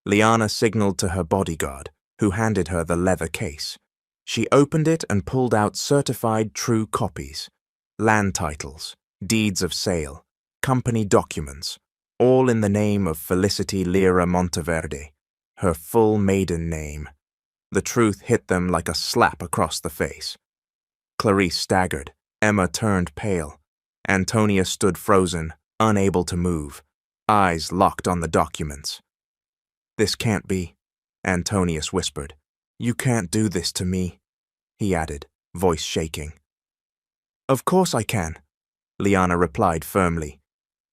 Liana signaled to her bodyguard, who handed her the leather case. She opened it and pulled out certified true copies, land titles, deeds of sale, company documents, all in the name of Felicity Lira Monteverde, her full maiden name. The truth hit them like a slap across the face. Clarice staggered, Emma turned pale. Antonius stood frozen, unable to move, eyes locked on the documents. "This can't be," Antonius whispered. "You can't do this to me," he added, voice shaking. "Of course I can," Liana replied firmly.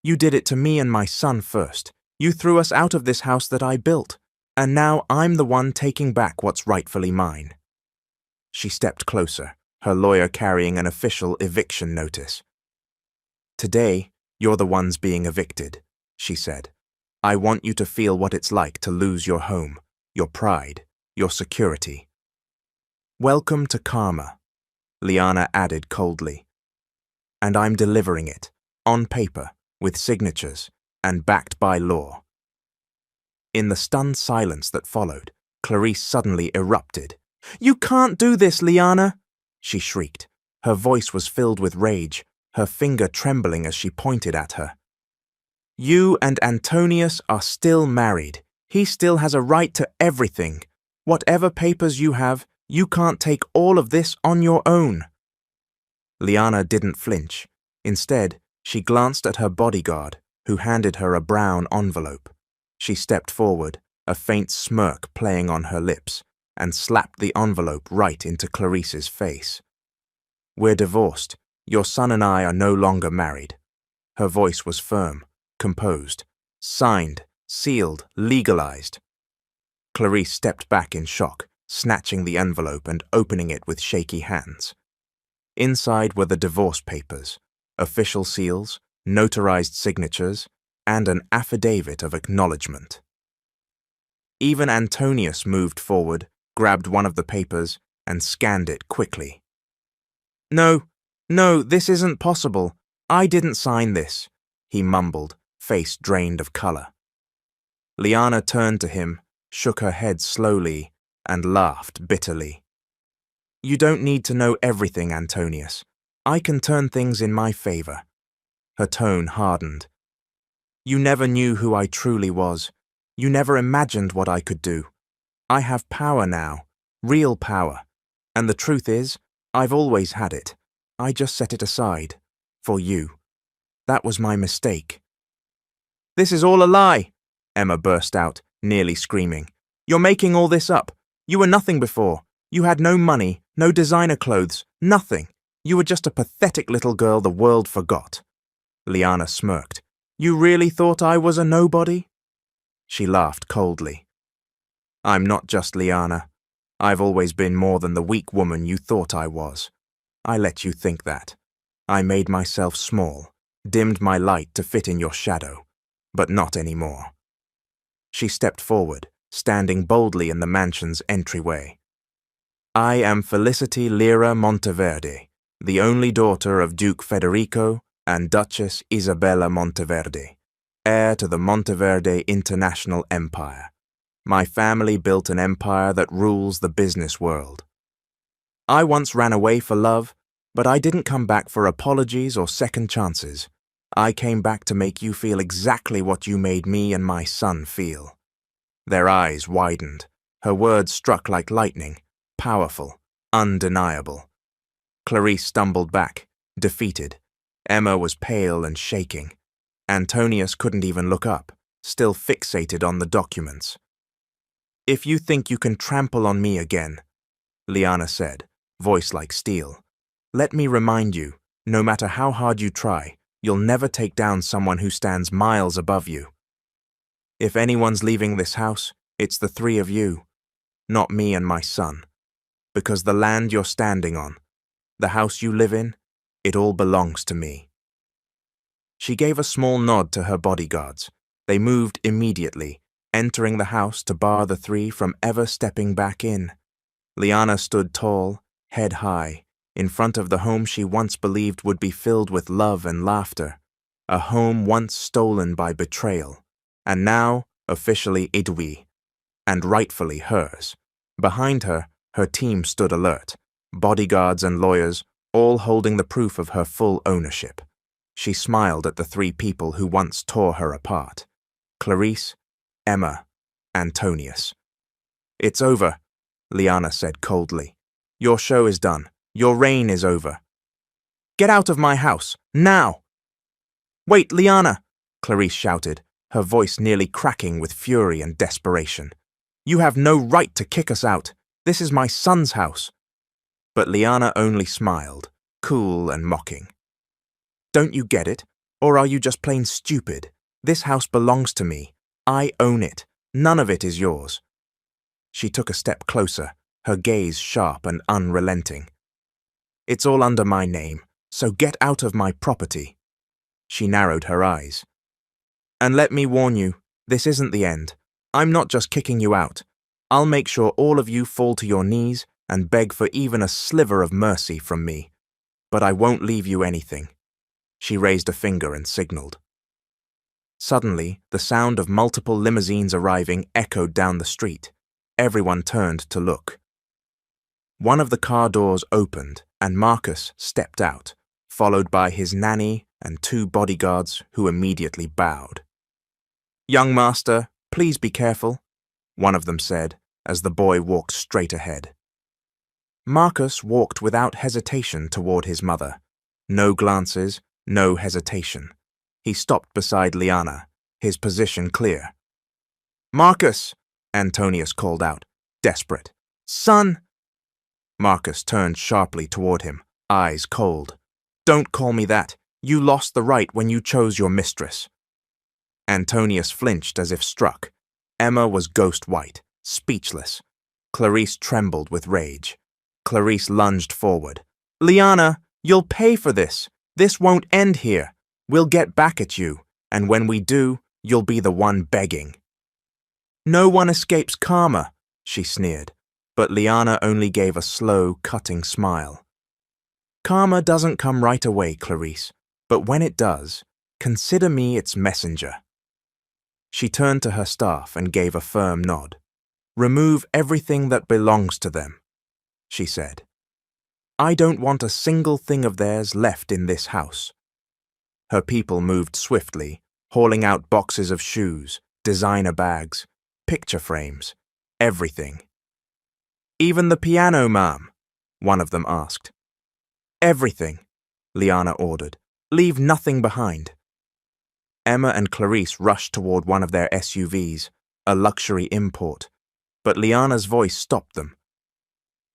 "You did it to me and my son first. You threw us out of this house that I built, and now I'm the one taking back what's rightfully mine." She stepped closer, her lawyer carrying an official eviction notice. "Today, you're the ones being evicted," she said. "I want you to feel what it's like to lose your home, your pride, your security." "Welcome to karma," Liana added coldly. "And I'm delivering it, on paper, with signatures, and backed by law." In the stunned silence that followed, Clarice suddenly erupted. "You can't do this, Liana!" she shrieked. Her voice was filled with rage, her finger trembling as she pointed at her. "You and Antonius are still married. He still has a right to everything. Whatever papers you have, you can't take all of this on your own." Liana didn't flinch. Instead, she glanced at her bodyguard, who handed her a brown envelope. She stepped forward, a faint smirk playing on her lips, and slapped the envelope right into Clarice's face. "We're divorced. Your son and I are no longer married." Her voice was firm, composed. Signed, sealed, legalized. Clarice stepped back in shock, snatching the envelope and opening it with shaky hands. Inside were the divorce papers, official seals, notarized signatures, and an affidavit of acknowledgement. Even Antonius moved forward, grabbed one of the papers, and scanned it quickly. No, this isn't possible. I didn't sign this, he mumbled, face drained of color. Liana turned to him, shook her head slowly, and laughed bitterly. You don't need to know everything, Antonius. I can turn things in my favor. Her tone hardened. You never knew who I truly was. You never imagined what I could do. I have power now, real power. And the truth is, I've always had it. I just set it aside. For you. That was my mistake. This is all a lie, Emma burst out, nearly screaming. You're making all this up. You were nothing before. You had no money, no designer clothes, nothing. You were just a pathetic little girl the world forgot. Liana smirked. You really thought I was a nobody? She laughed coldly. I'm not just Liana. I've always been more than the weak woman you thought I was. I let you think that. I made myself small, dimmed my light to fit in your shadow, but not anymore. She stepped forward, standing boldly in the mansion's entryway. I am Felicity Lyra Monteverde, the only daughter of Duke Federico and Duchess Isabella Monteverde, heir to the Monteverde International Empire. My family built an empire that rules the business world. I once ran away for love, but I didn't come back for apologies or second chances. I came back to make you feel exactly what you made me and my son feel. Their eyes widened. Her words struck like lightning, powerful, undeniable. Clarice stumbled back, defeated. Emma was pale and shaking. Antonius couldn't even look up, still fixated on the documents. If you think you can trample on me again, Liana said, voice like steel, let me remind you, no matter how hard you try, you'll never take down someone who stands miles above you. If anyone's leaving this house, it's the three of you, not me and my son. Because the land you're standing on, the house you live in, it all belongs to me. She gave a small nod to her bodyguards. They moved immediately, entering the house to bar the three from ever stepping back in. Liana stood tall, head high, in front of the home she once believed would be filled with love and laughter, a home once stolen by betrayal, and now officially Idwi, and rightfully hers. Behind her, her team stood alert, bodyguards and lawyers, all holding the proof of her full ownership. She smiled at the three people who once tore her apart. Clarice, Emma, Antonius. It's over, Liana said coldly. Your show is done. Your reign is over. Get out of my house, now! Wait, Liana, Clarice shouted, her voice nearly cracking with fury and desperation. You have no right to kick us out. This is my son's house. But Liana only smiled, cool and mocking. Don't you get it? Or are you just plain stupid? This house belongs to me. I own it. None of it is yours. She took a step closer, her gaze sharp and unrelenting. It's all under my name, so get out of my property. She narrowed her eyes. And let me warn you, this isn't the end. I'm not just kicking you out. I'll make sure all of you fall to your knees and beg for even a sliver of mercy from me. But I won't leave you anything. She raised a finger and signaled. Suddenly, the sound of multiple limousines arriving echoed down the street. Everyone turned to look. One of the car doors opened, and Marcus stepped out, followed by his nanny and two bodyguards who immediately bowed. Young master, please be careful, one of them said, as the boy walked straight ahead. Marcus walked without hesitation toward his mother. No glances, no hesitation. He stopped beside Liana, his position clear. Marcus, Antonius called out, desperate. Son! Marcus turned sharply toward him, eyes cold. Don't call me that. You lost the right when you chose your mistress. Antonius flinched as if struck. Emma was ghost white, speechless. Clarice trembled with rage. Clarice lunged forward. Liana, you'll pay for this. This won't end here. We'll get back at you, and when we do, you'll be the one begging. No one escapes karma, she sneered, but Liana only gave a slow, cutting smile. Karma doesn't come right away, Clarice, but when it does, consider me its messenger. She turned to her staff and gave a firm nod. Remove everything that belongs to them, she said. I don't want a single thing of theirs left in this house. Her people moved swiftly, hauling out boxes of shoes, designer bags, picture frames, everything. Even the piano, ma'am, one of them asked. Everything, Liana ordered. Leave nothing behind. Emma and Clarice rushed toward one of their SUVs, a luxury import, but Liana's voice stopped them.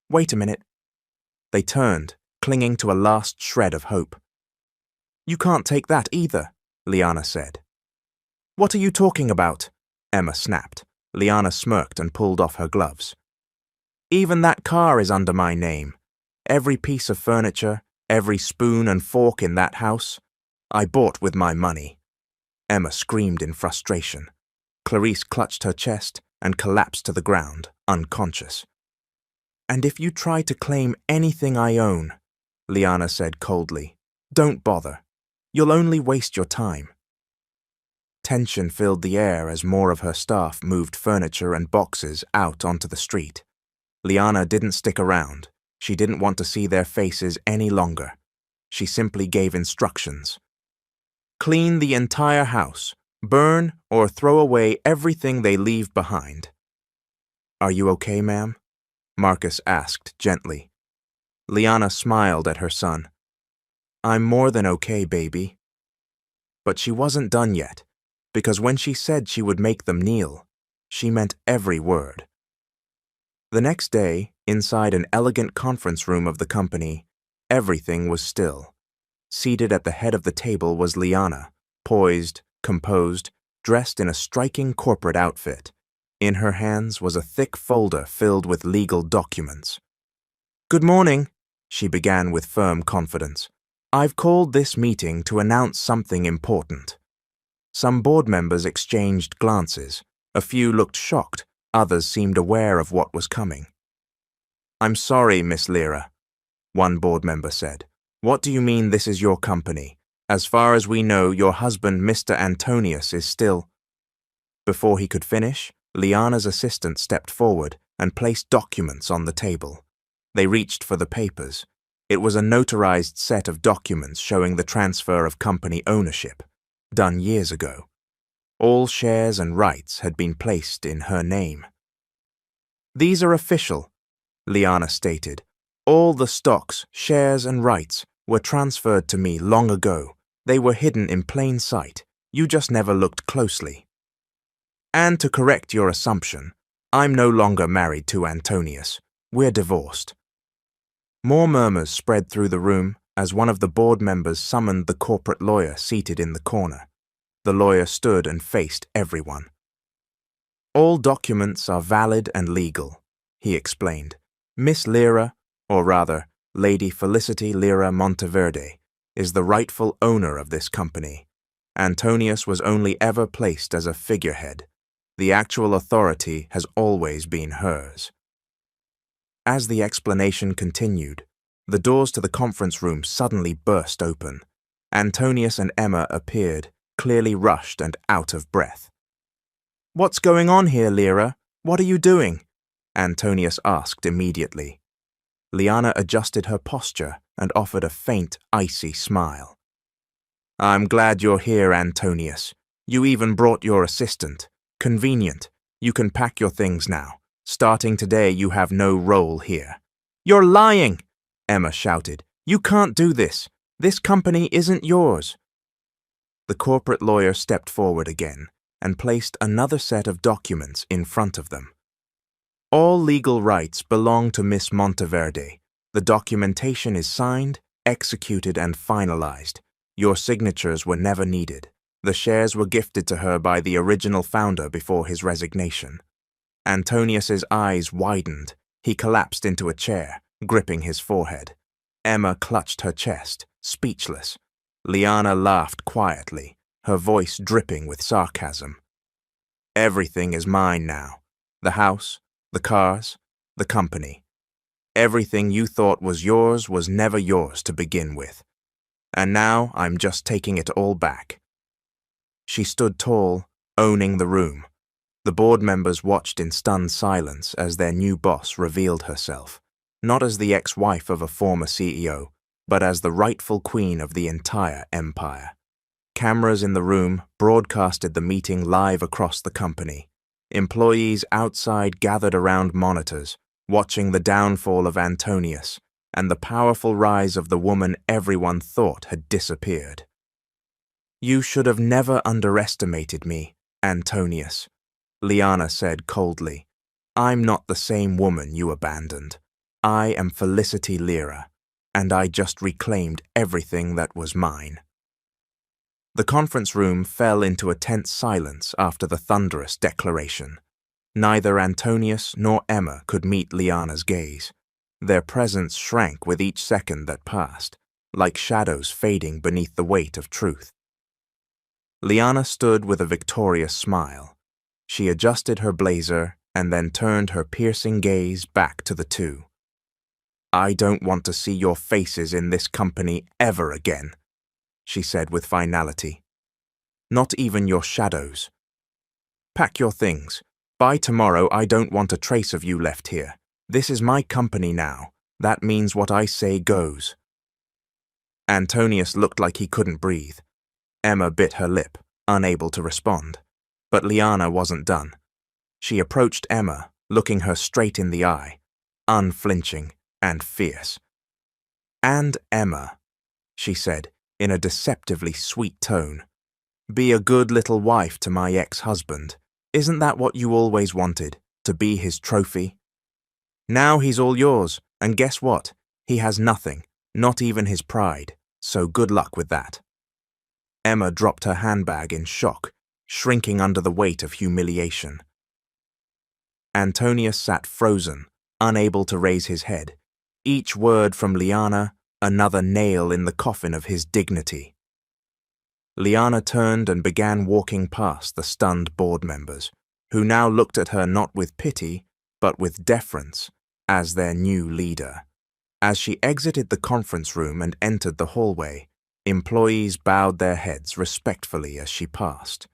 Wait a minute. They turned, clinging to a last shred of hope. You can't take that either, Liana said. What are you talking about? Emma snapped. Liana smirked and pulled off her gloves. Even that car is under my name. Every piece of furniture, every spoon and fork in that house, I bought with my money. Emma screamed in frustration. Clarice clutched her chest and collapsed to the ground, unconscious. And if you try to claim anything I own, Liana said coldly, don't bother. You'll only waste your time. Tension filled the air as more of her staff moved furniture and boxes out onto the street. Liana didn't stick around. She didn't want to see their faces any longer. She simply gave instructions. Clean the entire house. Burn or throw away everything they leave behind. Are you okay, ma'am? Marcus asked gently. Liana smiled at her son. I'm more than okay, baby. But she wasn't done yet, because when she said she would make them kneel, she meant every word. The next day, inside an elegant conference room of the company, everything was still. Seated at the head of the table was Liana, poised, composed, dressed in a striking corporate outfit. In her hands was a thick folder filled with legal documents. Good morning, she began with firm confidence. I've called this meeting to announce something important. Some board members exchanged glances. A few looked shocked, others seemed aware of what was coming. I'm sorry, Miss Lyra, one board member said. What do you mean this is your company? As far as we know, your husband, Mr. Antonius, is still... Before he could finish, Liana's assistant stepped forward and placed documents on the table. They reached for the papers. It was a notarized set of documents showing the transfer of company ownership, done years ago. All shares and rights had been placed in her name. These are official, Liana stated. All the stocks, shares, and rights were transferred to me long ago. They were hidden in plain sight. You just never looked closely. And to correct your assumption, I'm no longer married to Antonius. We're divorced. More murmurs spread through the room as one of the board members summoned the corporate lawyer seated in the corner. The lawyer stood and faced everyone. All documents are valid and legal, he explained. Miss Lyra, or rather, Lady Felicity Lyra Monteverde, is the rightful owner of this company. Antonius was only ever placed as a figurehead. The actual authority has always been hers. As the explanation continued, the doors to the conference room suddenly burst open. Antonius and Emma appeared, clearly rushed and out of breath. What's going on here, Lyra? What are you doing? Antonius asked immediately. Liana adjusted her posture and offered a faint, icy smile. I'm glad you're here, Antonius. You even brought your assistant. Convenient. You can pack your things now. Starting today, you have no role here. You're lying, Emma shouted. You can't do this. This company isn't yours. The corporate lawyer stepped forward again and placed another set of documents in front of them. All legal rights belong to Miss Monteverde. The documentation is signed, executed, and finalized. Your signatures were never needed. The shares were gifted to her by the original founder before his resignation. Antonius's eyes widened. He collapsed into a chair, gripping his forehead. Emma clutched her chest, speechless. Liana laughed quietly, her voice dripping with sarcasm. Everything is mine now. The house, the cars, the company. Everything you thought was yours was never yours to begin with. And now I'm just taking it all back. She stood tall, owning the room. The board members watched in stunned silence as their new boss revealed herself, not as the ex-wife of a former CEO, but as the rightful queen of the entire empire. Cameras in the room broadcasted the meeting live across the company. Employees outside gathered around monitors, watching the downfall of Antonius and the powerful rise of the woman everyone thought had disappeared. You should have never underestimated me, Antonius, Liana said coldly. I'm not the same woman you abandoned. I am Felicity Lyra, and I just reclaimed everything that was mine. The conference room fell into a tense silence after the thunderous declaration. Neither Antonius nor Emma could meet Liana's gaze. Their presence shrank with each second that passed, like shadows fading beneath the weight of truth. Liana stood with a victorious smile. She adjusted her blazer and then turned her piercing gaze back to the two. I don't want to see your faces in this company ever again, she said with finality. Not even your shadows. Pack your things. By tomorrow, I don't want a trace of you left here. This is my company now. That means what I say goes. Antonius looked like he couldn't breathe. Emma bit her lip, unable to respond. But Liana wasn't done. She approached Emma, looking her straight in the eye, unflinching and fierce. And Emma, she said, in a deceptively sweet tone, be a good little wife to my ex-husband. Isn't that what you always wanted, to be his trophy? Now he's all yours, and guess what? He has nothing, not even his pride, so good luck with that. Emma dropped her handbag in shock, shrinking under the weight of humiliation. Antonius sat frozen, unable to raise his head. Each word from Liana, another nail in the coffin of his dignity. Liana turned and began walking past the stunned board members, who now looked at her not with pity, but with deference, as their new leader. As she exited the conference room and entered the hallway, employees bowed their heads respectfully as she passed.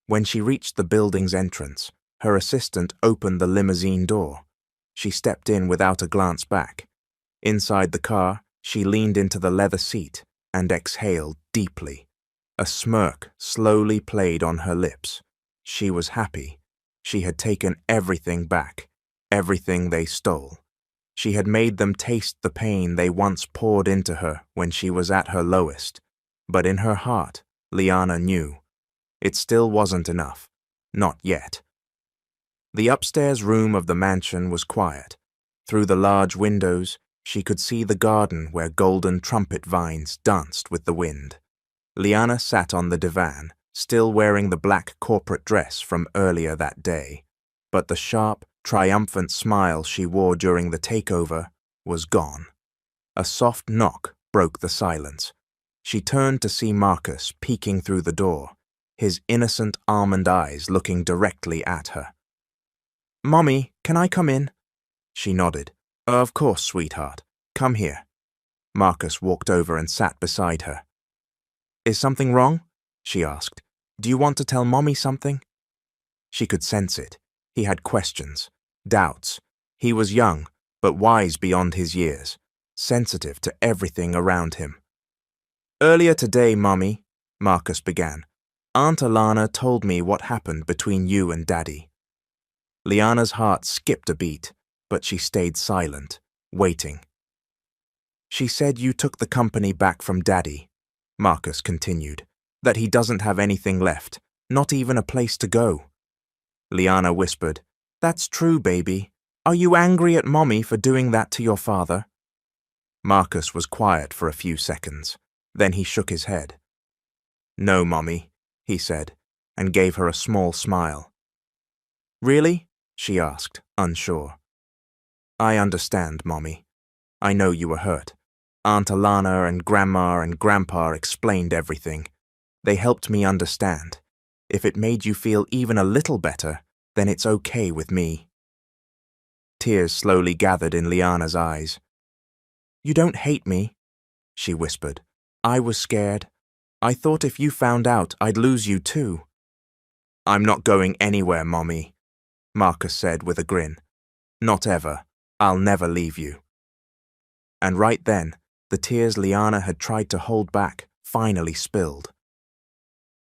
When she reached the building's entrance, her assistant opened the limousine door. She stepped in without a glance back. Inside the car, she leaned into the leather seat and exhaled deeply. A smirk slowly played on her lips. She was happy. She had taken everything back, everything they stole. She had made them taste the pain they once poured into her when she was at her lowest. But in her heart, Liana knew. It still wasn't enough. Not yet. The upstairs room of the mansion was quiet. Through the large windows, she could see the garden where golden trumpet vines danced with the wind. Liana sat on the divan, still wearing the black corporate dress from earlier that day, but the sharp, triumphant smile she wore during the takeover was gone. A soft knock broke the silence. She turned to see Marcus peeking through the door, his innocent almond eyes looking directly at her. "Mommy, can I come in?" She nodded. "Of course, sweetheart. Come here." Marcus walked over and sat beside her. "Is something wrong?" she asked. "Do you want to tell Mommy something?" She could sense it. He had questions, doubts. He was young, but wise beyond his years, sensitive to everything around him. "Earlier today, Mommy," Marcus began, "Aunt Alana told me what happened between you and Daddy." Liana's heart skipped a beat, but she stayed silent, waiting. "She said you took the company back from Daddy," Marcus continued, "that he doesn't have anything left, not even a place to go." Liana whispered, "That's true, baby. Are you angry at Mommy for doing that to your father?" Marcus was quiet for a few seconds. Then he shook his head. No, Mommy, he said, and gave her a small smile. Really? She asked, unsure. I understand, Mommy. I know you were hurt. Aunt Alana and Grandma and Grandpa explained everything. They helped me understand. If it made you feel even a little better, then it's okay with me. Tears slowly gathered in Liana's eyes. You don't hate me, she whispered. I was scared. I thought if you found out, I'd lose you too. I'm not going anywhere, Mommy, Marcus said with a grin. Not ever. I'll never leave you. And right then, the tears Liana had tried to hold back finally spilled.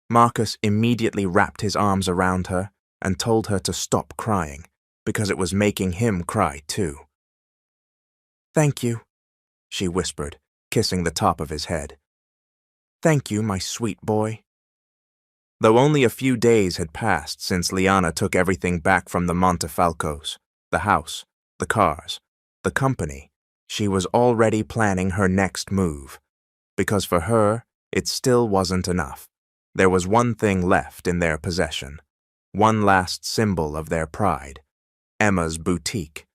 Marcus immediately wrapped his arms around her and told her to stop crying, because it was making him cry too. Thank you, she whispered, kissing the top of his head. Thank you, my sweet boy. Though only a few days had passed since Liana took everything back from the Montefalcos, the house, the cars, the company, she was already planning her next move. Because for her, it still wasn't enough. There was one thing left in their possession, one last symbol of their pride. Emma's boutique.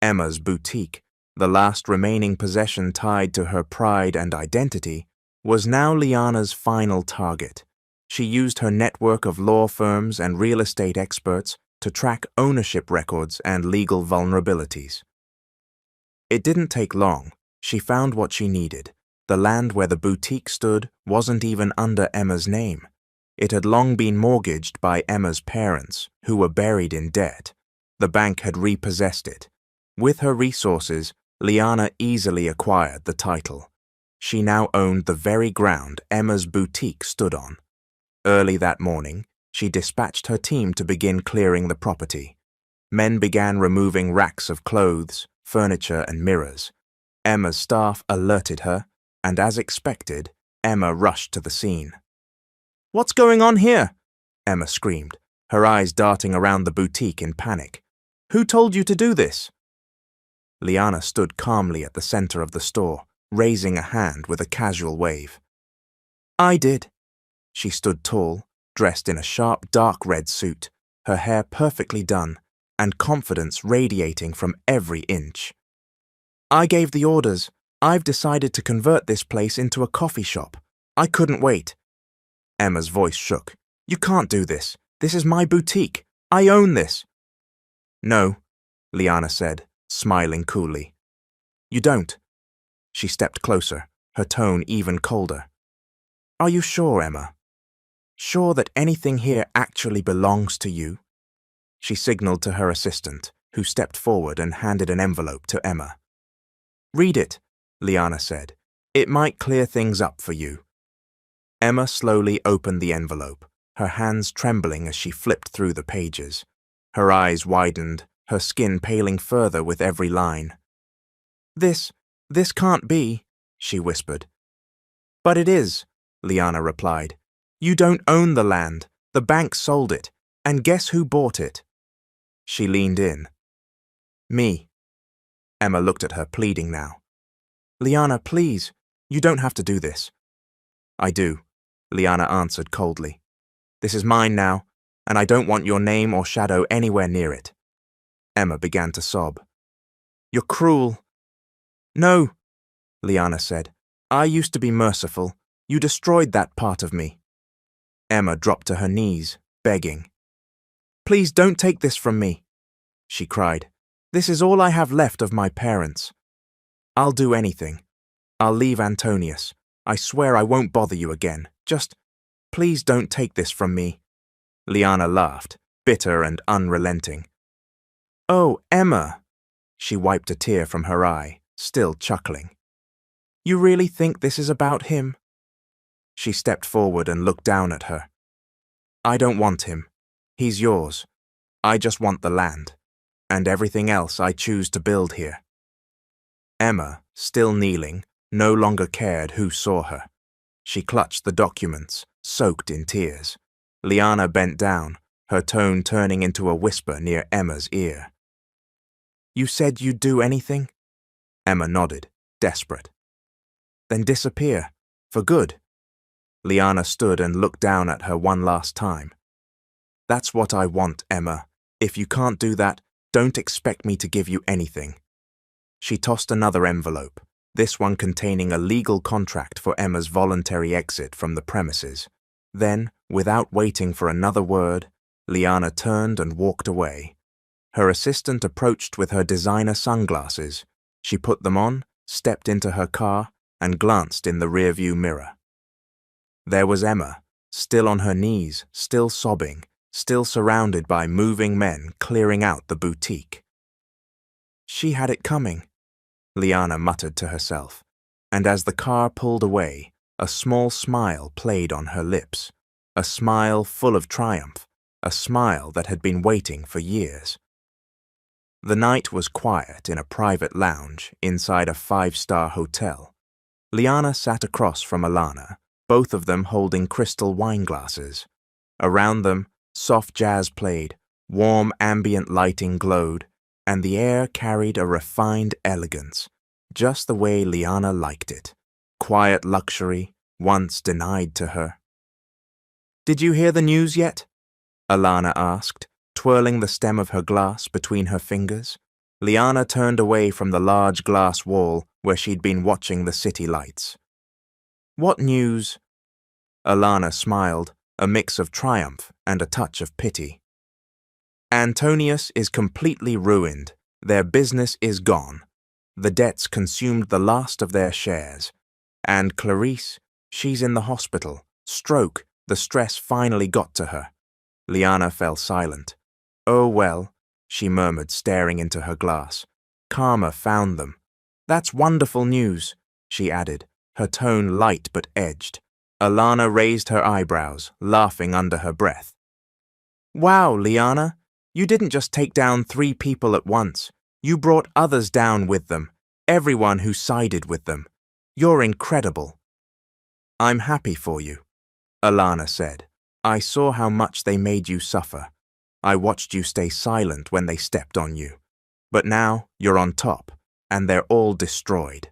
Emma's boutique, the last remaining possession tied to her pride and identity, was now Liana's final target. She used her network of law firms and real estate experts to track ownership records and legal vulnerabilities. It didn't take long. She found what she needed. The land where the boutique stood wasn't even under Emma's name. It had long been mortgaged by Emma's parents, who were buried in debt. The bank had repossessed it. With her resources, Liana easily acquired the title. She now owned the very ground Emma's boutique stood on. Early that morning, she dispatched her team to begin clearing the property. Men began removing racks of clothes, furniture, and mirrors. Emma's staff alerted her, and as expected, Emma rushed to the scene. What's going on here? Emma screamed, her eyes darting around the boutique in panic. Who told you to do this? Liana stood calmly at the center of the store, raising a hand with a casual wave. I did. She stood tall, dressed in a sharp dark red suit, her hair perfectly done, and confidence radiating from every inch. I gave the orders. I've decided to convert this place into a coffee shop. I couldn't wait. Emma's voice shook. You can't do this. This is my boutique. I own this. No, Liana said, smiling coolly. You don't. She stepped closer, her tone even colder. Are you sure, Emma? Sure that anything here actually belongs to you? She signaled to her assistant, who stepped forward and handed an envelope to Emma. Read it, Liana said. It might clear things up for you. Emma slowly opened the envelope, her hands trembling as she flipped through the pages. Her eyes widened, her skin paling further with every line. This can't be, she whispered. But it is, Liana replied. You don't own the land. The bank sold it. And guess who bought it? She leaned in. Me. Emma looked at her, pleading now. Liana, please, you don't have to do this. I do, Liana answered coldly. This is mine now, and I don't want your name or shadow anywhere near it. Emma began to sob. You're cruel. No, Liana said. I used to be merciful. You destroyed that part of me. Emma dropped to her knees, begging. Please don't take this from me, she cried. This is all I have left of my parents. I'll do anything. I'll leave Antonius. I swear I won't bother you again. Just, please don't take this from me. Liana laughed, bitter and unrelenting. Oh, Emma! She wiped a tear from her eye, still chuckling. You really think this is about him? She stepped forward and looked down at her. I don't want him. He's yours. I just want the land, and everything else I choose to build here. Emma, still kneeling, no longer cared who saw her. She clutched the documents, soaked in tears. Liana bent down, her tone turning into a whisper near Emma's ear. You said you'd do anything? Emma nodded, desperate. Then disappear, for good. Liana stood and looked down at her one last time. That's what I want, Emma. If you can't do that, don't expect me to give you anything. She tossed another envelope, this one containing a legal contract for Emma's voluntary exit from the premises. Then, without waiting for another word, Liana turned and walked away. Her assistant approached with her designer sunglasses. She put them on, stepped into her car, and glanced in the rearview mirror. There was Emma, still on her knees, still sobbing, still surrounded by moving men clearing out the boutique. She had it coming, Liana muttered to herself, and as the car pulled away, a small smile played on her lips, a smile full of triumph, a smile that had been waiting for years. The night was quiet in a private lounge inside a 5-star hotel. Liana sat across from Alana, both of them holding crystal wine glasses. Around them, soft jazz played, warm ambient lighting glowed, and the air carried a refined elegance, just the way Liana liked it. Quiet luxury, once denied to her. "Did you hear the news yet?" Alana asked, twirling the stem of her glass between her fingers. Liana turned away from the large glass wall where she'd been watching the city lights. "What news?" Alana smiled, a mix of triumph and a touch of pity. "Antonius is completely ruined. Their business is gone. The debts consumed the last of their shares. And Clarice, she's in the hospital. Stroke, the stress finally got to her." Liana fell silent. "Oh well," she murmured, staring into her glass. "Karma found them. That's wonderful news," she added, her tone light but edged. Alana raised her eyebrows, laughing under her breath. "Wow, Liana, you didn't just take down 3 people at once. You brought others down with them, everyone who sided with them. You're incredible." "I'm happy for you," Alana said. "I saw how much they made you suffer. I watched you stay silent when they stepped on you. But now you're on top, and they're all destroyed."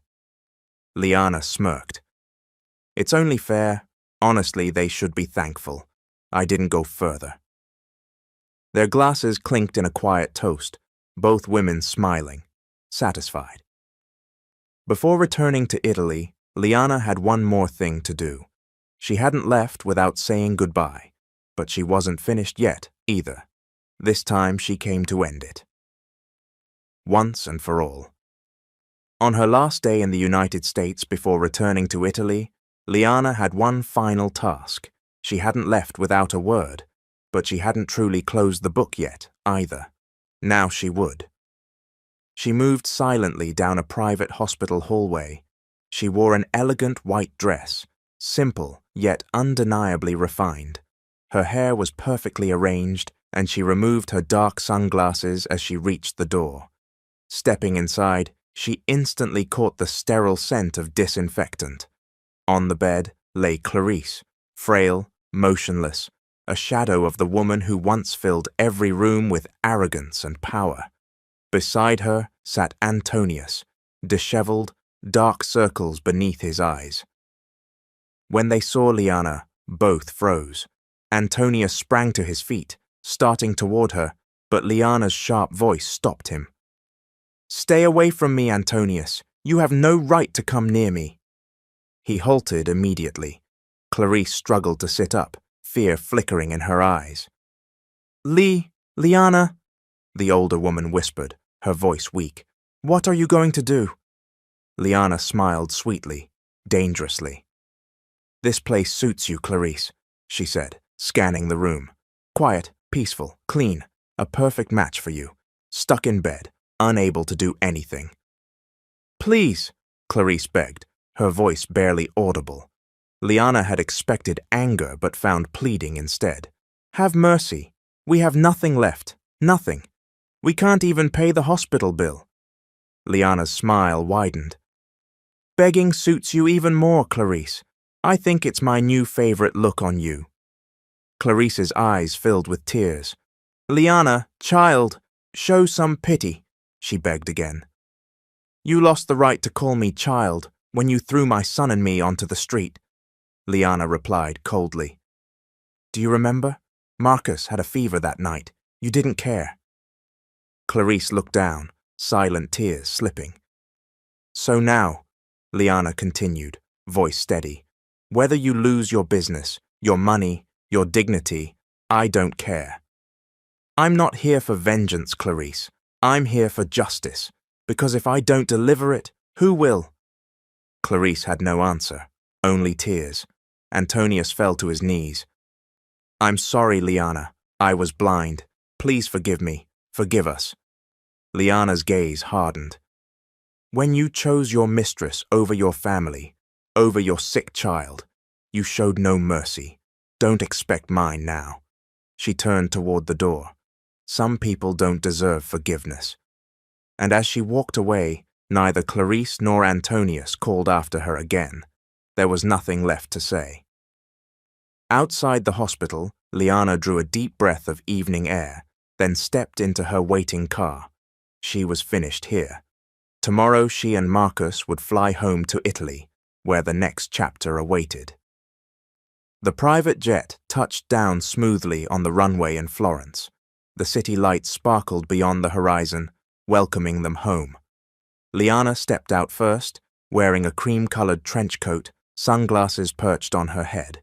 Liana smirked. "It's only fair. Honestly, they should be thankful. I didn't go further." Their glasses clinked in a quiet toast, both women smiling, satisfied. Before returning to Italy, Liana had one more thing to do. She hadn't left without saying goodbye, but she wasn't finished yet, either. This time she came to end it. Once and for all. On her last day in the United States before returning to Italy, Liana had one final task. She hadn't left without a word, but she hadn't truly closed the book yet, either. Now she would. She moved silently down a private hospital hallway. She wore an elegant white dress, simple yet undeniably refined. Her hair was perfectly arranged, and she removed her dark sunglasses as she reached the door. Stepping inside, she instantly caught the sterile scent of disinfectant. On the bed lay Clarice, frail, motionless, a shadow of the woman who once filled every room with arrogance and power. Beside her sat Antonius, disheveled, dark circles beneath his eyes. When they saw Liana, both froze. Antonius sprang to his feet, starting toward her, but Liana's sharp voice stopped him. "Stay away from me, Antonius. You have no right to come near me." He halted immediately. Clarice struggled to sit up, fear flickering in her eyes. Liana," the older woman whispered, her voice weak. "What are you going to do?" Liana smiled sweetly, dangerously. "This place suits you, Clarice," she said, scanning the room. "Quiet, peaceful, clean, a perfect match for you. Stuck in bed, unable to do anything." "Please," Clarice begged, her voice barely audible. Liana had expected anger but found pleading instead. "Have mercy. We have nothing left. Nothing. We can't even pay the hospital bill." Liana's smile widened. "Begging suits you even more, Clarice. I think it's my new favorite look on you." Clarice's eyes filled with tears. "Liana, child, show some pity," she begged again. "You lost the right to call me child when you threw my son and me onto the street. Liana replied coldly. Do you remember? Marcus had a fever that night. You didn't care. Clarice looked down, silent tears slipping. So now, Liana continued, voice steady, whether you lose your business, your money, your dignity, I don't care. I'm not here for vengeance, Clarice. I'm here for justice, because if I don't deliver it, who will? Clarice had no answer, only tears. Antonius fell to his knees. I'm sorry, Liana. I was blind. Please forgive me. Forgive us. Liana's gaze hardened. When you chose your mistress over your family, over your sick child, you showed no mercy. Don't expect mine now. She turned toward the door. Some people don't deserve forgiveness. And as she walked away, neither Clarice nor Antonius called after her again. There was nothing left to say. Outside the hospital, Liana drew a deep breath of evening air, then stepped into her waiting car. She was finished here. Tomorrow she and Marcus would fly home to Italy, where the next chapter awaited. The private jet touched down smoothly on the runway in Florence. The city lights sparkled beyond the horizon, welcoming them home. Liana stepped out first, wearing a cream-colored trench coat, sunglasses perched on her head.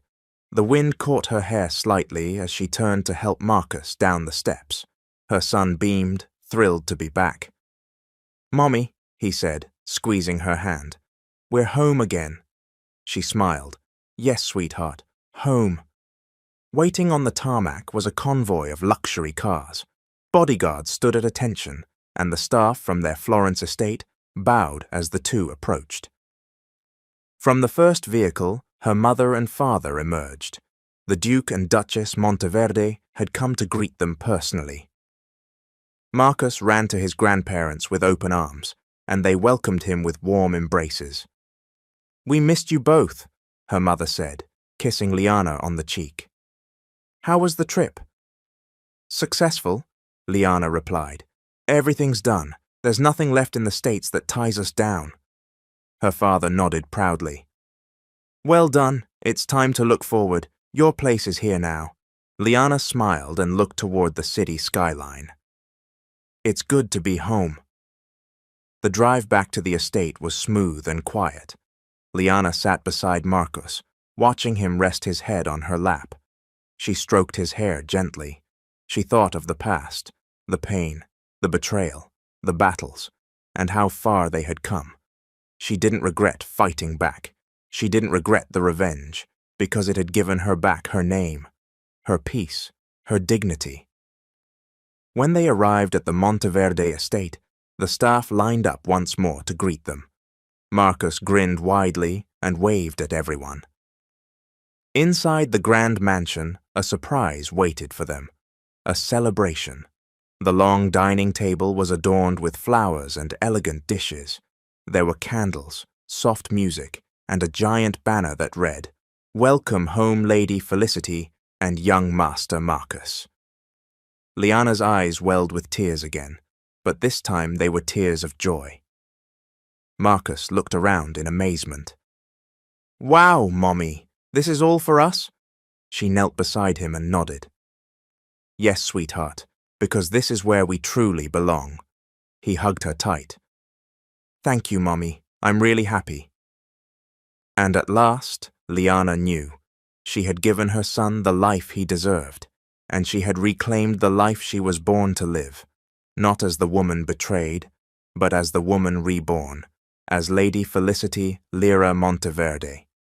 The wind caught her hair slightly as she turned to help Marcus down the steps. Her son beamed, thrilled to be back. Mommy, he said, squeezing her hand. We're home again. She smiled. Yes, sweetheart, home. Waiting on the tarmac was a convoy of luxury cars. Bodyguards stood at attention, and the staff from their Florence estate bowed as the two approached. From the first vehicle, her mother and father emerged. The Duke and Duchess Monteverde had come to greet them personally. Marcus ran to his grandparents with open arms, and they welcomed him with warm embraces. We missed you both, her mother said, kissing Liana on the cheek. How was the trip? Successful, Liana replied. Everything's done. There's nothing left in the States that ties us down. Her father nodded proudly. Well done. It's time to look forward. Your place is here now. Liana smiled and looked toward the city skyline. It's good to be home. The drive back to the estate was smooth and quiet. Liana sat beside Marcus, watching him rest his head on her lap. She stroked his hair gently. She thought of the past, the pain, the betrayal, the battles, and how far they had come. She didn't regret fighting back. She didn't regret the revenge, because it had given her back her name, her peace, her dignity. When they arrived at the Monteverde estate, the staff lined up once more to greet them. Marcus grinned widely and waved at everyone. Inside the grand mansion, a surprise waited for them, a celebration. The long dining table was adorned with flowers and elegant dishes. There were candles, soft music, and a giant banner that read, Welcome home Lady Felicity and young Master Marcus. Liana's eyes welled with tears again, but this time they were tears of joy. Marcus looked around in amazement. Wow, Mommy, this is all for us? She knelt beside him and nodded. Yes, sweetheart, because this is where we truly belong. He hugged her tight. Thank you, Mommy. I'm really happy. And at last, Liana knew. She had given her son the life he deserved, and she had reclaimed the life she was born to live, not as the woman betrayed, but as the woman reborn, as Lady Felicity Lyra Monteverde.